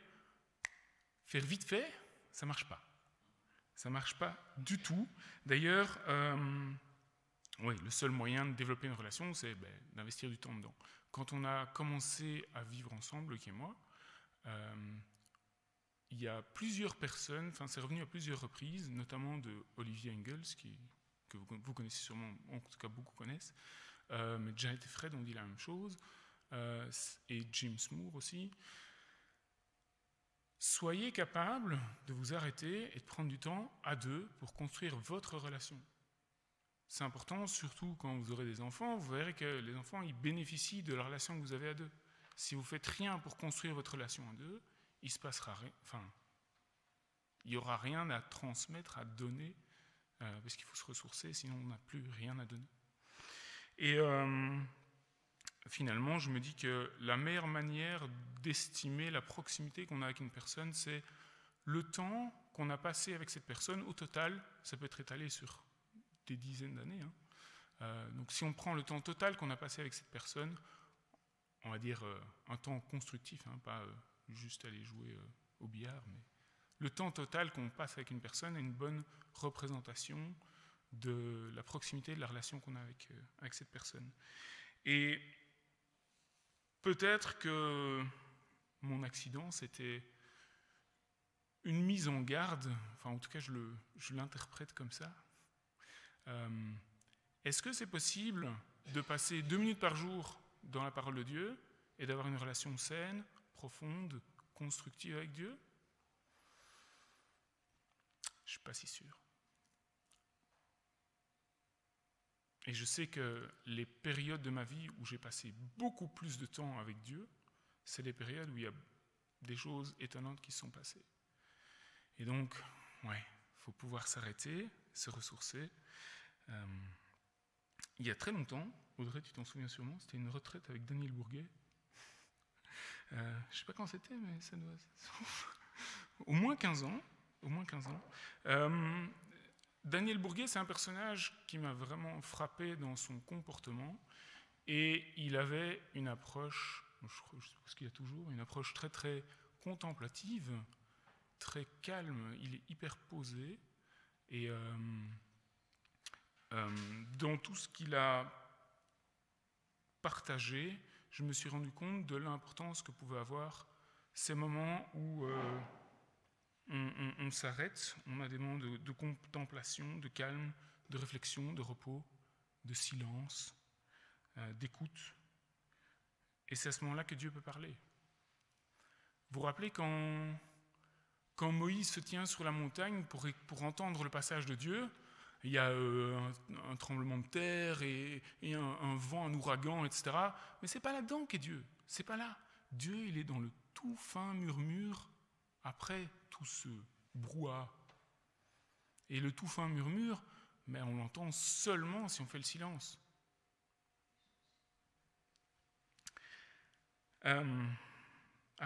[SPEAKER 5] faire vite fait, ça ne marche pas. Ça ne marche pas du tout. D'ailleurs, le seul moyen de développer une relation, c'est d'investir du temps dedans. Quand on a commencé à vivre ensemble, Luc et moi, il y a plusieurs personnes, c'est revenu à plusieurs reprises, notamment de Olivier Engels, que vous connaissez sûrement, en tout cas beaucoup connaissent, mais Janet et Fred ont dit la même chose, et James Moore aussi. Soyez capable de vous arrêter et de prendre du temps à deux pour construire votre relation. C'est important, surtout quand vous aurez des enfants, vous verrez que les enfants ils bénéficient de la relation que vous avez à deux. Si vous ne faites rien pour construire votre relation à deux, il se passera rien, il n'y aura rien à transmettre, à donner, parce qu'il faut se ressourcer, sinon on n'a plus rien à donner. Et finalement, je me dis que la meilleure manière d'estimer la proximité qu'on a avec une personne, c'est le temps qu'on a passé avec cette personne. Au total, ça peut être étalé sur des dizaines d'années. Donc si on prend le temps total qu'on a passé avec cette personne, on va dire un temps constructif, pas juste aller jouer au billard, mais le temps total qu'on passe avec une personne est une bonne représentation de la proximité, de la relation qu'on a avec cette personne. Et peut-être que mon accident, c'était une mise en garde, en tout cas je l'interprète comme ça. Est-ce que c'est possible de passer 2 minutes par jour dans la parole de Dieu et d'avoir une relation saine, profonde, constructive avec Dieu? Je ne suis pas si sûr. Et je sais que les périodes de ma vie où j'ai passé beaucoup plus de temps avec Dieu, c'est les périodes où il y a des choses étonnantes qui se sont passées. Et donc, il faut pouvoir s'arrêter, se ressourcer. il y a très longtemps, Audrey, tu t'en souviens sûrement, c'était une retraite avec Daniel Bourguet. Je ne sais pas quand c'était, mais ça doit... au moins 15 ans. Daniel Bourguet, c'est un personnage qui m'a vraiment frappé dans son comportement, et il avait une approche, je suppose qu'il a toujours, une approche très très contemplative, très calme, il est hyper posé, et dans tout ce qu'il a partagé, je me suis rendu compte de l'importance que pouvaient avoir ces moments où on s'arrête, on a des moments de contemplation, de calme, de réflexion, de repos, de silence, d'écoute. Et c'est à ce moment-là que Dieu peut parler. Vous vous rappelez quand Moïse se tient sur la montagne pour entendre le passage de Dieu, il y a un tremblement de terre et un vent, un ouragan, etc. Mais ce n'est pas là-dedans qu'est Dieu. C'est pas là. Dieu, il est dans le tout fin murmure après tout ce brouhaha. Et le tout fin murmure, mais on l'entend seulement si on fait le silence. À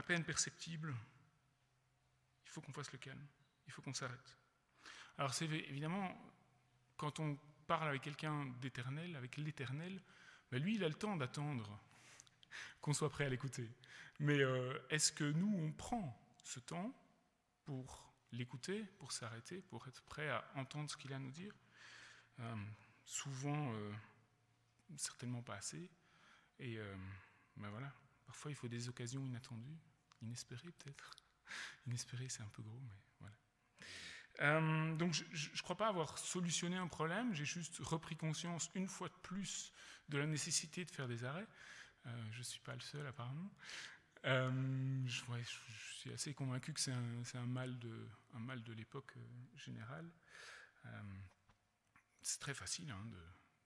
[SPEAKER 5] peine perceptible, il faut qu'on fasse le calme, il faut qu'on s'arrête. Alors c'est évidemment, quand on parle avec quelqu'un d'éternel, avec l'éternel, ben lui il a le temps d'attendre qu'on soit prêt à l'écouter. Mais est-ce que nous on prend ce temps pour l'écouter, pour s'arrêter, pour être prêt à entendre ce qu'il a à nous dire? Souvent, certainement pas assez. Et ben voilà, parfois il faut des occasions inattendues, inespérées peut-être. Inespérées, c'est un peu gros, mais voilà. Donc je ne crois pas avoir solutionné un problème, j'ai juste repris conscience une fois de plus de la nécessité de faire des arrêts. Je ne suis pas le seul apparemment. Je suis assez convaincu que c'est un mal de l'époque générale. C'est très facile hein,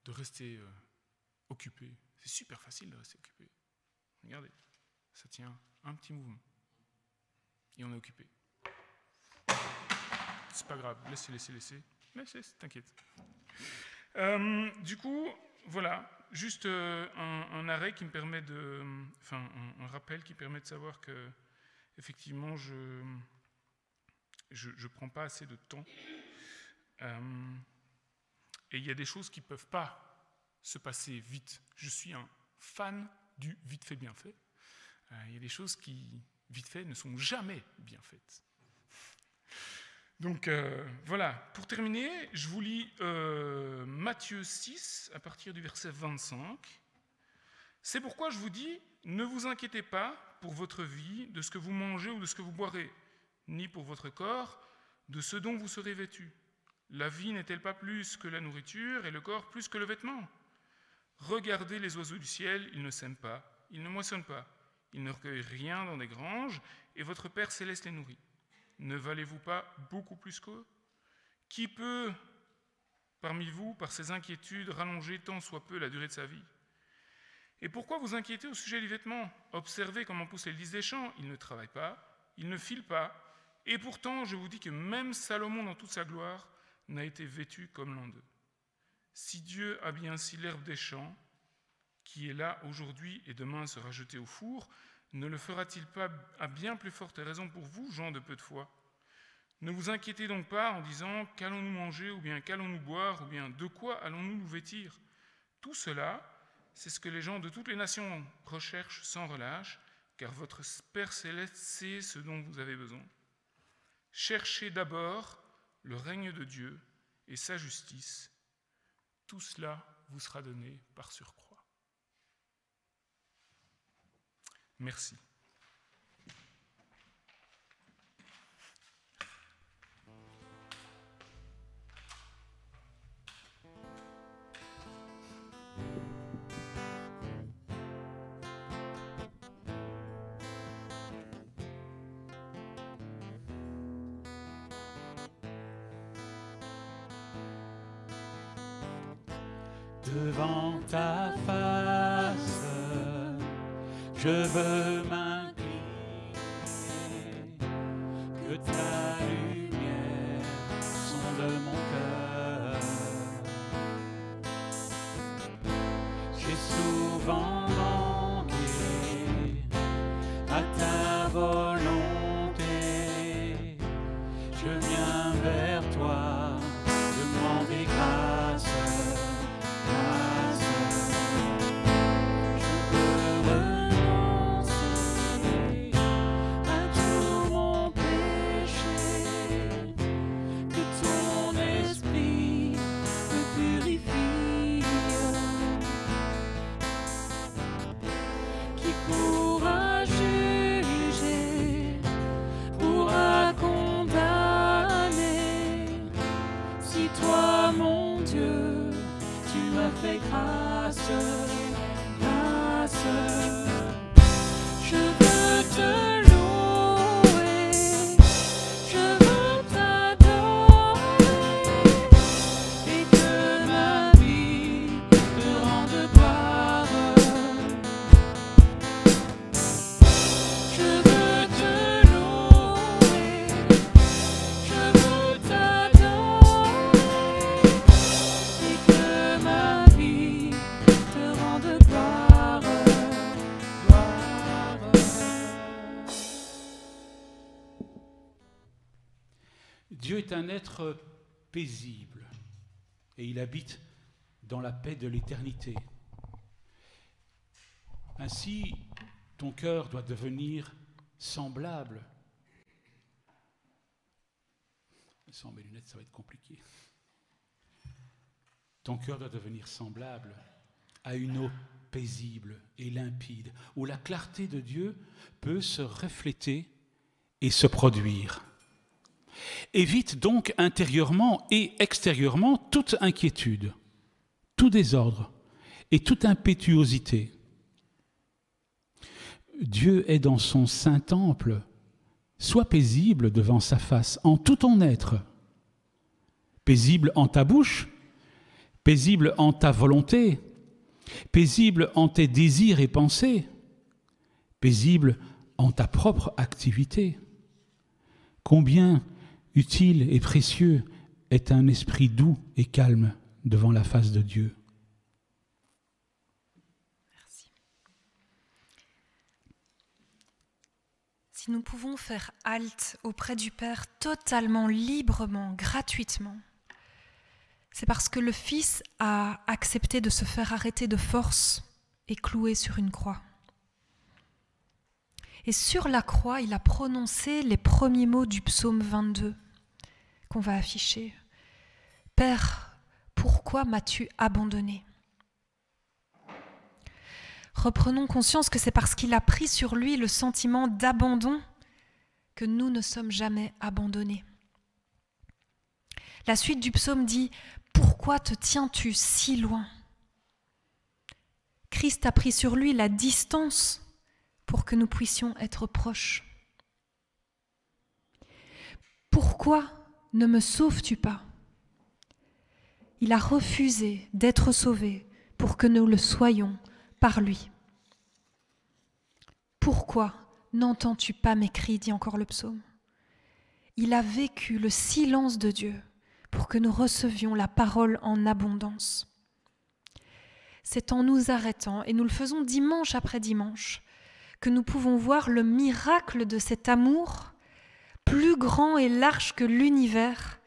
[SPEAKER 5] de rester occupé. C'est super facile de rester occupé. Regardez, ça tient un petit mouvement. Et on est occupé. C'est pas grave, laissez. T'inquiète. Du coup, voilà, juste un arrêt qui me permet un rappel qui permet de savoir que, effectivement, je prends pas assez de temps. Et il y a des choses qui peuvent pas se passer vite. Je suis un fan du vite fait bien fait. Il y a des choses qui, vite fait, ne sont jamais bien faites. Donc voilà, pour terminer, je vous lis Matthieu 6, à partir du verset 25. « C'est pourquoi je vous dis, ne vous inquiétez pas pour votre vie, de ce que vous mangez ou de ce que vous boirez, ni pour votre corps, de ce dont vous serez vêtus. La vie n'est-elle pas plus que la nourriture, et le corps plus que le vêtement? Regardez les oiseaux du ciel, ils ne sèment pas, ils ne moissonnent pas, ils ne recueillent rien dans des granges, et votre Père céleste les nourrit. Ne valez-vous pas beaucoup plus qu'eux? Qui peut, parmi vous, par ses inquiétudes, rallonger tant soit peu la durée de sa vie? Et pourquoi vous inquiétez au sujet du vêtement? Observez comment poussent les lys des champs. Ils ne travaillent pas, ils ne filent pas. Et pourtant, je vous dis que même Salomon, dans toute sa gloire, n'a été vêtu comme l'un d'eux. Si Dieu habille ainsi l'herbe des champs, qui est là aujourd'hui et demain sera jetée au four, ne le fera-t-il pas à bien plus forte raison pour vous, gens de peu de foi? Ne vous inquiétez donc pas en disant « Qu'allons-nous manger » ou bien « Qu'allons-nous boire » ou bien « De quoi allons-nous nous vêtir » Tout cela, c'est ce que les gens de toutes les nations recherchent sans relâche, car votre Père céleste sait ce dont vous avez besoin. Cherchez d'abord le règne de Dieu et sa justice. Tout cela vous sera donné par surcroît. Merci.
[SPEAKER 2] Devant ta face, je veux m'incliner, que ta lumière sonde mon cœur. Dieu est un être paisible et il habite dans la paix de l'éternité. Ainsi, ton cœur doit devenir semblable. Sans mes lunettes, ça va être compliqué. Ton cœur doit devenir semblable à une eau paisible et limpide, où la clarté de Dieu peut se refléter et se produire. Évite donc intérieurement et extérieurement toute inquiétude, tout désordre et toute impétuosité. Dieu est dans son saint temple. Sois paisible devant sa face en tout ton être. Paisible en ta bouche, paisible en ta volonté, paisible en tes désirs et pensées, paisible en ta propre activité. Combien utile et précieux est un esprit doux et calme devant la face de Dieu.
[SPEAKER 1] Merci. Si nous pouvons faire halte auprès du Père totalement, librement, gratuitement, c'est parce que le Fils a accepté de se faire arrêter de force et cloué sur une croix. Et sur la croix, il a prononcé les premiers mots du psaume 22 qu'on va afficher. « Père, pourquoi m'as-tu abandonné ?» Reprenons conscience que c'est parce qu'il a pris sur lui le sentiment d'abandon que nous ne sommes jamais abandonnés. La suite du psaume dit « Pourquoi te tiens-tu si loin ?» Christ a pris sur lui la distance pour que nous puissions être proches. Pourquoi ne me sauves-tu pas ? Il a refusé d'être sauvé pour que nous le soyons par lui. Pourquoi n'entends-tu pas mes cris ? Dit encore le psaume. Il a vécu le silence de Dieu pour que nous recevions la parole en abondance. C'est en nous arrêtant, et nous le faisons dimanche après dimanche, que nous pouvons voir le miracle de cet amour plus grand et large que l'univers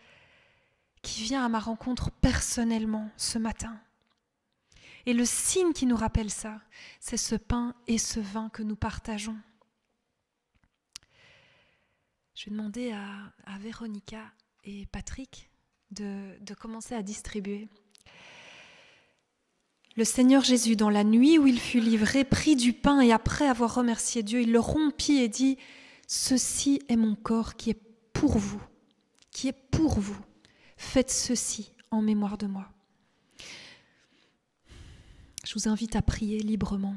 [SPEAKER 1] qui vient à ma rencontre personnellement ce matin. Et le signe qui nous rappelle ça, c'est ce pain et ce vin que nous partageons. Je vais demander à Véronica et Patrick de commencer à distribuer. Le Seigneur Jésus, dans la nuit où il fut livré, prit du pain et après avoir remercié Dieu, il le rompit et dit « Ceci est mon corps qui est pour vous, qui est pour vous. Faites ceci en mémoire de moi. » Je vous invite à prier librement.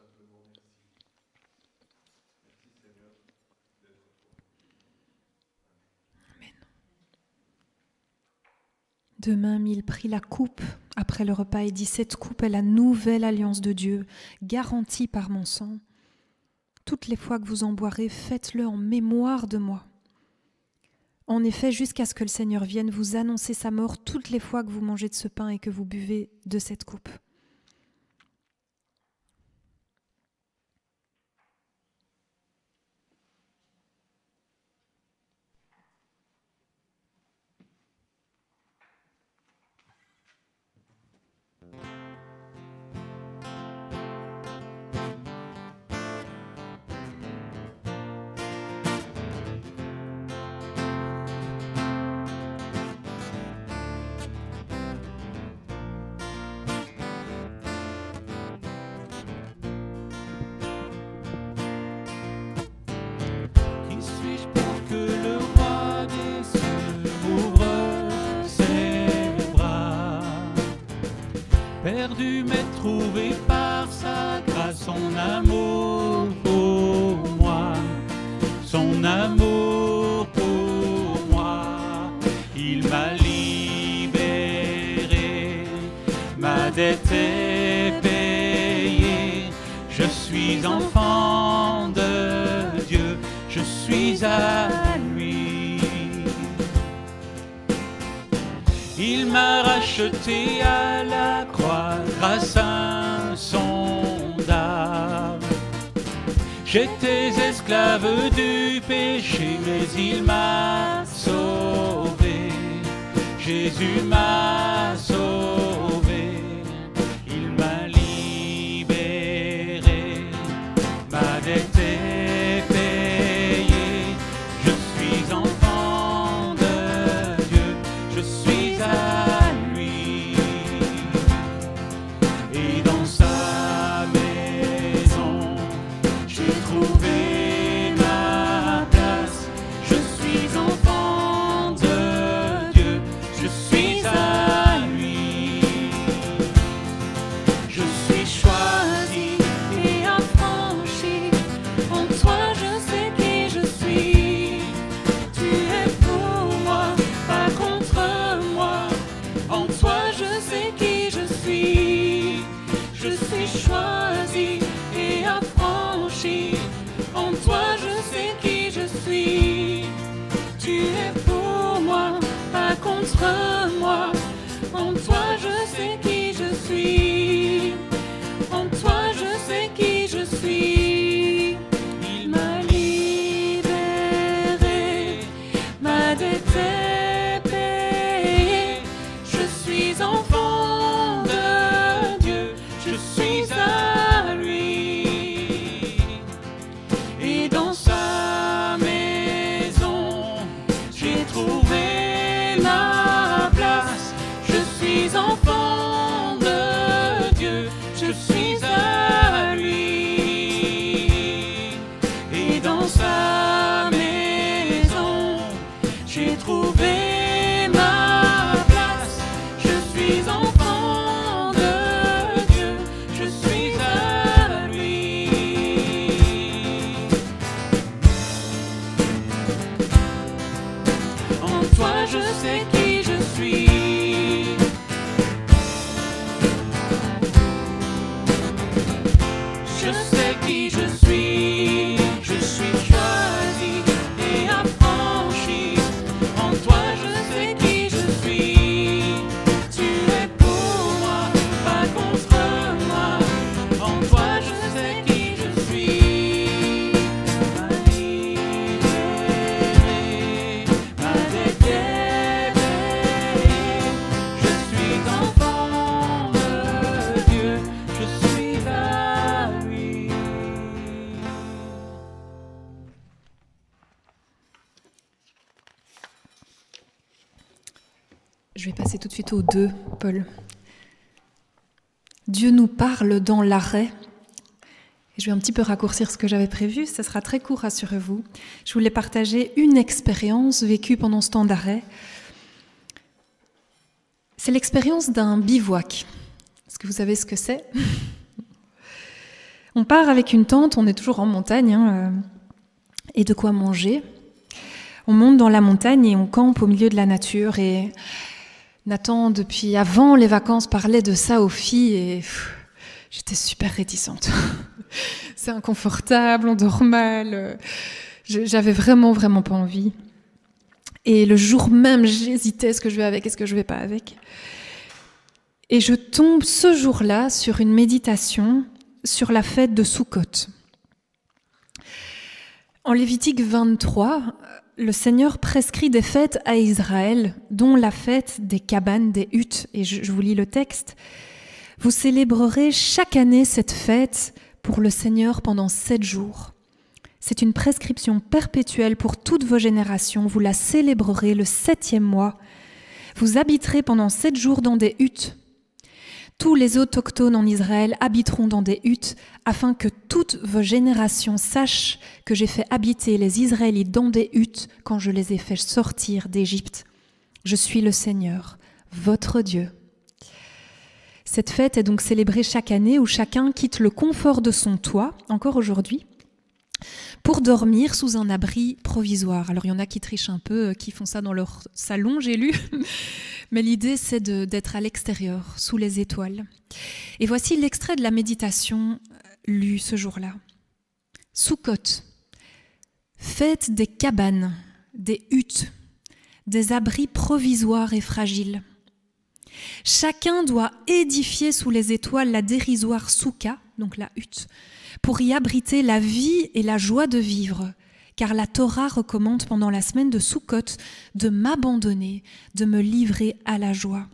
[SPEAKER 6] simplement
[SPEAKER 1] De même, il prit la coupe après le repas et dit « Cette coupe est la nouvelle alliance de Dieu, garantie par mon sang. Toutes les fois que vous en boirez, faites-le en mémoire de moi. En effet, jusqu'à ce que le Seigneur vienne, vous annoncez sa mort toutes les fois que vous mangez de ce pain et que vous buvez de cette coupe. »
[SPEAKER 2] Perdu mais trouvé par sa grâce, son amour pour moi, son amour pour moi. Il m'a libéré, ma dette est payée. Je suis enfant de Dieu, je suis à lui. Il m'a racheté à la croix grâce insondable. J'étais esclave du péché, mais il m'a sauvé. Jésus m'a sauvé. Il m'a libéré. Ma dette est payée. Je suis enfant de Dieu. Je suis à lui. Et dans sa maison, j'ai trouvé ma place. Je suis enfant de Dieu. Je suis à lui. Je suis choisi et affranchi. En toi, je sais qui je suis. Tu es pour moi, pas contre moi. En toi, je sais qui je suis. Je suis choisi et affranchi. En toi, je sais qui je suis. Tu es pour moi, pas contre moi. En toi, je sais qui je suis. En toi, je sais qui je suis. Il m'a libéré, ma dette est payée. Je suis enfant de Dieu, je suis à lui. Et dans sa maison, j'ai trouvé ma place. Je suis enfant de Dieu, je suis à lui. Et dans sa maison, j'ai trouvé ma place. Je suis enfant de Dieu, je suis à lui. En toi, je sais qui je suis. Je sais qui je suis. Je suis choisi et affranchi. En toi, je sais qui je suis. Tu es pour moi, pas contre moi. En toi, je sais qui je suis. Ma libéré, ma dette est payée. Je suis enfant de Dieu, je suis à lui.
[SPEAKER 1] Je vais passer tout de suite au 2, Paul. Dieu nous parle dans l'arrêt. Et je vais un petit peu raccourcir ce que j'avais prévu, ce sera très court, rassurez-vous. Je voulais partager une expérience vécue pendant ce temps d'arrêt. C'est l'expérience d'un bivouac. Est-ce que vous savez ce que c'est ? On part avec une tente, on est toujours en montagne, et de quoi manger. On monte dans la montagne et on campe au milieu de la nature. Et Nathan, depuis avant les vacances, parlait de ça aux filles et j'étais super réticente. C'est inconfortable, on dort mal. J'avais vraiment pas envie. Et le jour même, j'hésitais, est-ce que je vais avec, est-ce que je vais pas avec. Et je tombe ce jour-là sur une méditation sur la fête de Soukhot. En Lévitique 23, le Seigneur prescrit des fêtes à Israël, dont la fête des cabanes, des huttes. Et je vous lis le texte. « Vous célébrerez chaque année cette fête pour le Seigneur pendant 7 jours. C'est une prescription perpétuelle pour toutes vos générations. Vous la célébrerez le 7e mois. Vous habiterez pendant 7 jours dans des huttes. Tous les autochtones en Israël habiteront dans des huttes, afin que toutes vos générations sachent que j'ai fait habiter les Israélites dans des huttes quand je les ai fait sortir d'Égypte. Je suis le Seigneur, votre Dieu. » Cette fête est donc célébrée chaque année où chacun quitte le confort de son toit, encore aujourd'hui, pour dormir sous un abri provisoire. Alors il y en a qui trichent un peu, qui font ça dans leur salon, j'ai lu, mais l'idée c'est d'être à l'extérieur, sous les étoiles. Et voici l'extrait de la méditation lue ce jour-là. Soukhot, fête des cabanes, des huttes, des abris provisoires et fragiles. Chacun doit édifier sous les étoiles la dérisoire souka, donc la hutte, pour y abriter la vie et la joie de vivre, car la Torah recommande pendant la semaine de Soukhot de m'abandonner, de me livrer à la joie.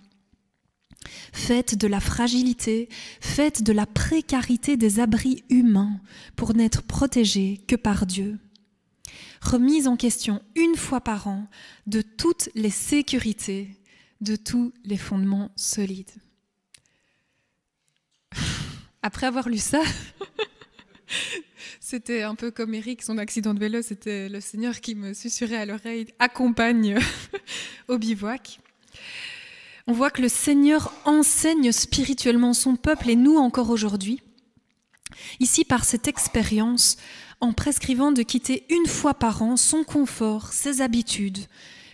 [SPEAKER 1] Fête de la fragilité, fête de la précarité des abris humains pour n'être protégés que par Dieu. Remise en question une fois par an de toutes les sécurités, de tous les fondements solides. Après avoir lu ça, c'était un peu comme Eric, son accident de vélo, c'était le Seigneur qui me susurrait à l'oreille « Accompagne au bivouac ». On voit que le Seigneur enseigne spirituellement son peuple et nous encore aujourd'hui. Ici, par cette expérience, en prescrivant de quitter une fois par an son confort, ses habitudes,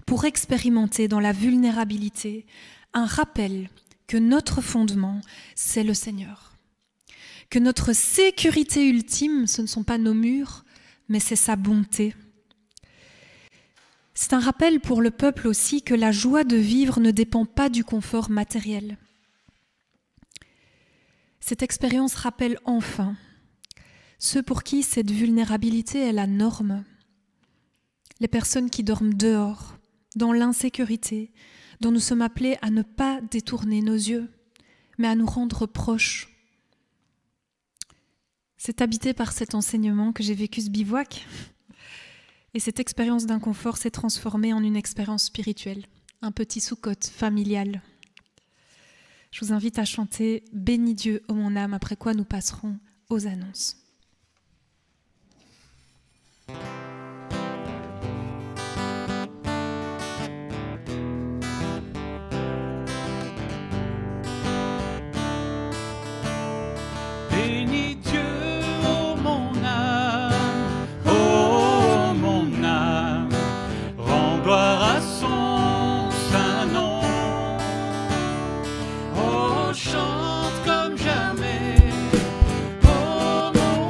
[SPEAKER 1] pour expérimenter dans la vulnérabilité un rappel que notre fondement, c'est le Seigneur. Que notre sécurité ultime, ce ne sont pas nos murs, mais c'est sa bonté. C'est un rappel pour le peuple aussi que la joie de vivre ne dépend pas du confort matériel. Cette expérience rappelle enfin ceux pour qui cette vulnérabilité est la norme. Les personnes qui dorment dehors, dans l'insécurité, dont nous sommes appelés à ne pas détourner nos yeux, mais à nous rendre proches. C'est habité par cet enseignement que j'ai vécu ce bivouac. Et cette expérience d'inconfort s'est transformée en une expérience spirituelle, un petit Soukhot familial. Je vous invite à chanter « Bénis Dieu, ô mon âme », après quoi nous passerons aux annonces.
[SPEAKER 2] Bénis Dieu, ô mon âme, rends gloire à son saint nom. Oh, chante comme jamais, ô mon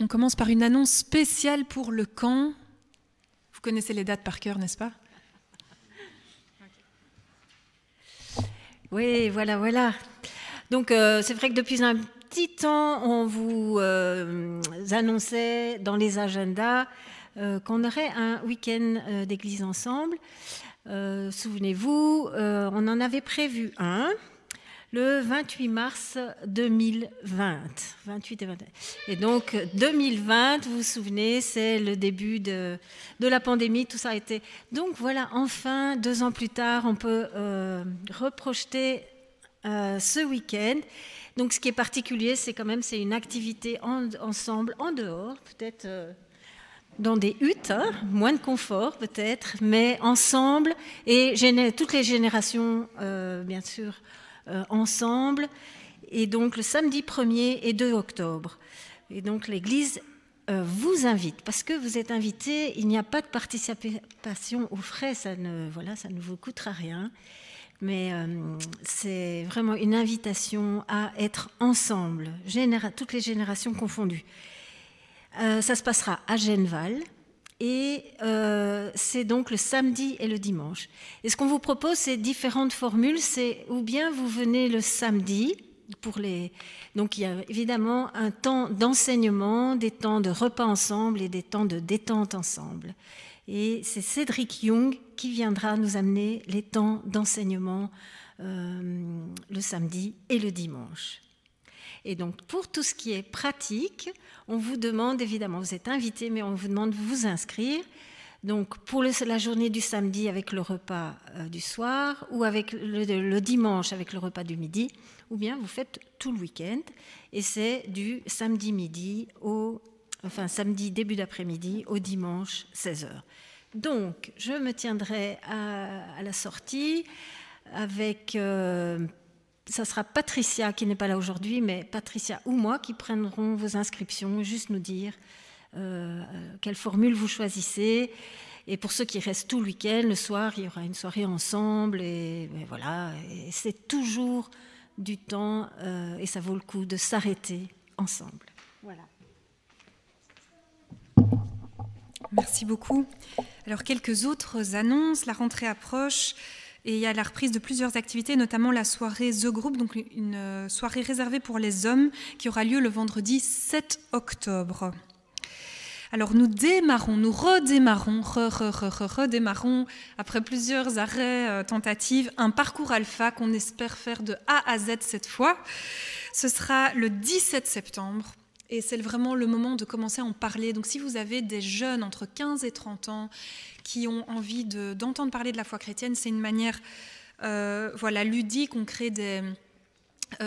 [SPEAKER 1] On commence par une annonce spéciale pour le camp. Vous connaissez les dates par cœur, n'est-ce pas?
[SPEAKER 6] Oui, voilà. Donc, c'est vrai que depuis un petit temps, on vous annonçait dans les agendas qu'on aurait un week-end d'église ensemble. Souvenez-vous, on en avait prévu un, le 28 mars 2020. 28 et 21. Et donc, 2020, vous vous souvenez, c'est le début de la pandémie, tout ça a été... Donc voilà, enfin, 2 ans plus tard, on peut reprojeter ce week-end. Donc, ce qui est particulier, c'est quand même, c'est une activité ensemble, en dehors, peut-être dans des huttes, hein, moins de confort peut-être, mais ensemble, et toutes les générations, bien sûr, ensemble, et donc le samedi 1er et 2 octobre. Et donc l'Église vous invite, parce que vous êtes invités, il n'y a pas de participation aux frais, ça ne vous coûtera rien, mais c'est vraiment une invitation à être ensemble, toutes les générations confondues. Ça se passera à Genneval, et c'est donc le samedi et le dimanche. Et ce qu'on vous propose, c'est différentes formules. C'est ou bien vous venez le samedi, donc il y a évidemment un temps d'enseignement, des temps de repas ensemble et des temps de détente ensemble. Et c'est Cédric Young qui viendra nous amener les temps d'enseignement le samedi et le dimanche. Et donc, pour tout ce qui est pratique, on vous demande, évidemment, vous êtes invités, mais on vous demande de vous inscrire. Donc, pour la journée du samedi avec le repas du soir, ou avec le dimanche avec le repas du midi, ou bien vous faites tout le week-end. Et c'est du samedi midi samedi début d'après-midi au dimanche 16h. Donc, je me tiendrai à la sortie avec... ça sera Patricia qui n'est pas là aujourd'hui, mais Patricia ou moi qui prendront vos inscriptions, juste nous dire quelle formule vous choisissez. Et pour ceux qui restent tout le week-end, le soir, il y aura une soirée ensemble. Et voilà, et c'est toujours du temps et ça vaut le coup de s'arrêter ensemble. Voilà.
[SPEAKER 1] Merci beaucoup. Alors, quelques autres annonces. La rentrée approche. Et il y a la reprise de plusieurs activités, notamment la soirée The Group, donc une soirée réservée pour les hommes, qui aura lieu le vendredi 7 octobre. Alors nous redémarrons, après plusieurs arrêts, tentatives, un parcours alpha qu'on espère faire de A à Z cette fois. Ce sera le 17 septembre. Et c'est vraiment le moment de commencer à en parler. Donc si vous avez des jeunes entre 15 et 30 ans qui ont envie d'entendre parler de la foi chrétienne, c'est une manière ludique. On crée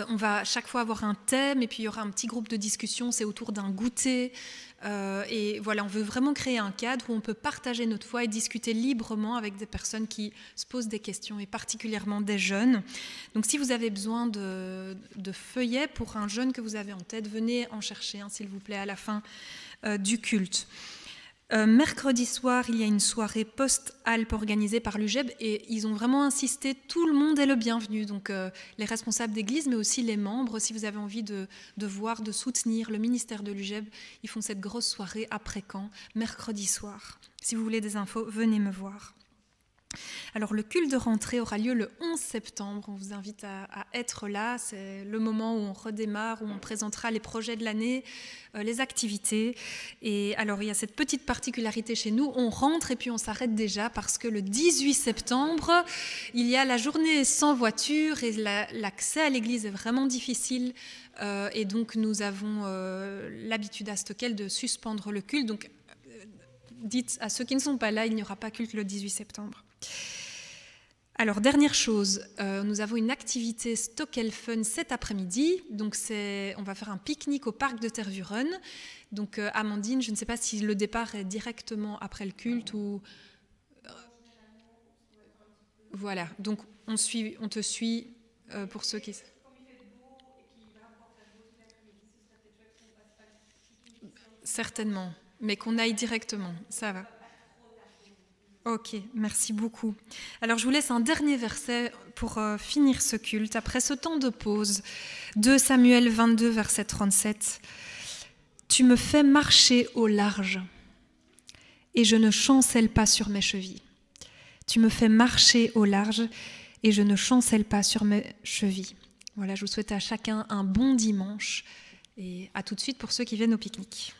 [SPEAKER 1] on va chaque fois avoir un thème et puis il y aura un petit groupe de discussion, c'est autour d'un goûter. Et voilà, on veut vraiment créer un cadre où on peut partager notre foi et discuter librement avec des personnes qui se posent des questions, et particulièrement des jeunes. Donc si vous avez besoin de feuillets pour un jeune que vous avez en tête, venez en chercher un, s'il vous plaît, à la fin du culte. Mercredi soir, il y a une soirée post-Alpes organisée par l'UGEB et ils ont vraiment insisté, tout le monde est le bienvenu, donc les responsables d'église mais aussi les membres, si vous avez envie de voir, de soutenir le ministère de l'UGEB, ils font cette grosse soirée après Caen, mercredi soir. Si vous voulez des infos, venez me voir. Alors le culte de rentrée aura lieu le 11 septembre, on vous invite à être là, c'est le moment où on redémarre, où on présentera les projets de l'année, les activités. Et alors il y a cette petite particularité chez nous, on rentre et puis on s'arrête déjà parce que le 18 septembre, il y a la journée sans voiture et l'accès à l'église est vraiment difficile et donc nous avons l'habitude à Stockel de suspendre le culte. Donc dites à ceux qui ne sont pas là, il n'y aura pas culte le 18 septembre. Alors, dernière chose, nous avons une activité Stockel Fun cet après-midi. Donc, on va faire un pique-nique au parc de Tervuren. Donc, Amandine, je ne sais pas si le départ est directement après le culte ou... Voilà, donc on te suit pour ceux qui... Certainement, mais qu'on aille directement, ça va. Ok, merci beaucoup. Alors je vous laisse un dernier verset pour finir ce culte. Après ce temps de pause, 2 Samuel 22, verset 37. Tu me fais marcher au large et je ne chancelle pas sur mes chevilles. Tu me fais marcher au large et je ne chancelle pas sur mes chevilles. Voilà, je vous souhaite à chacun un bon dimanche et à tout de suite pour ceux qui viennent au pique-nique.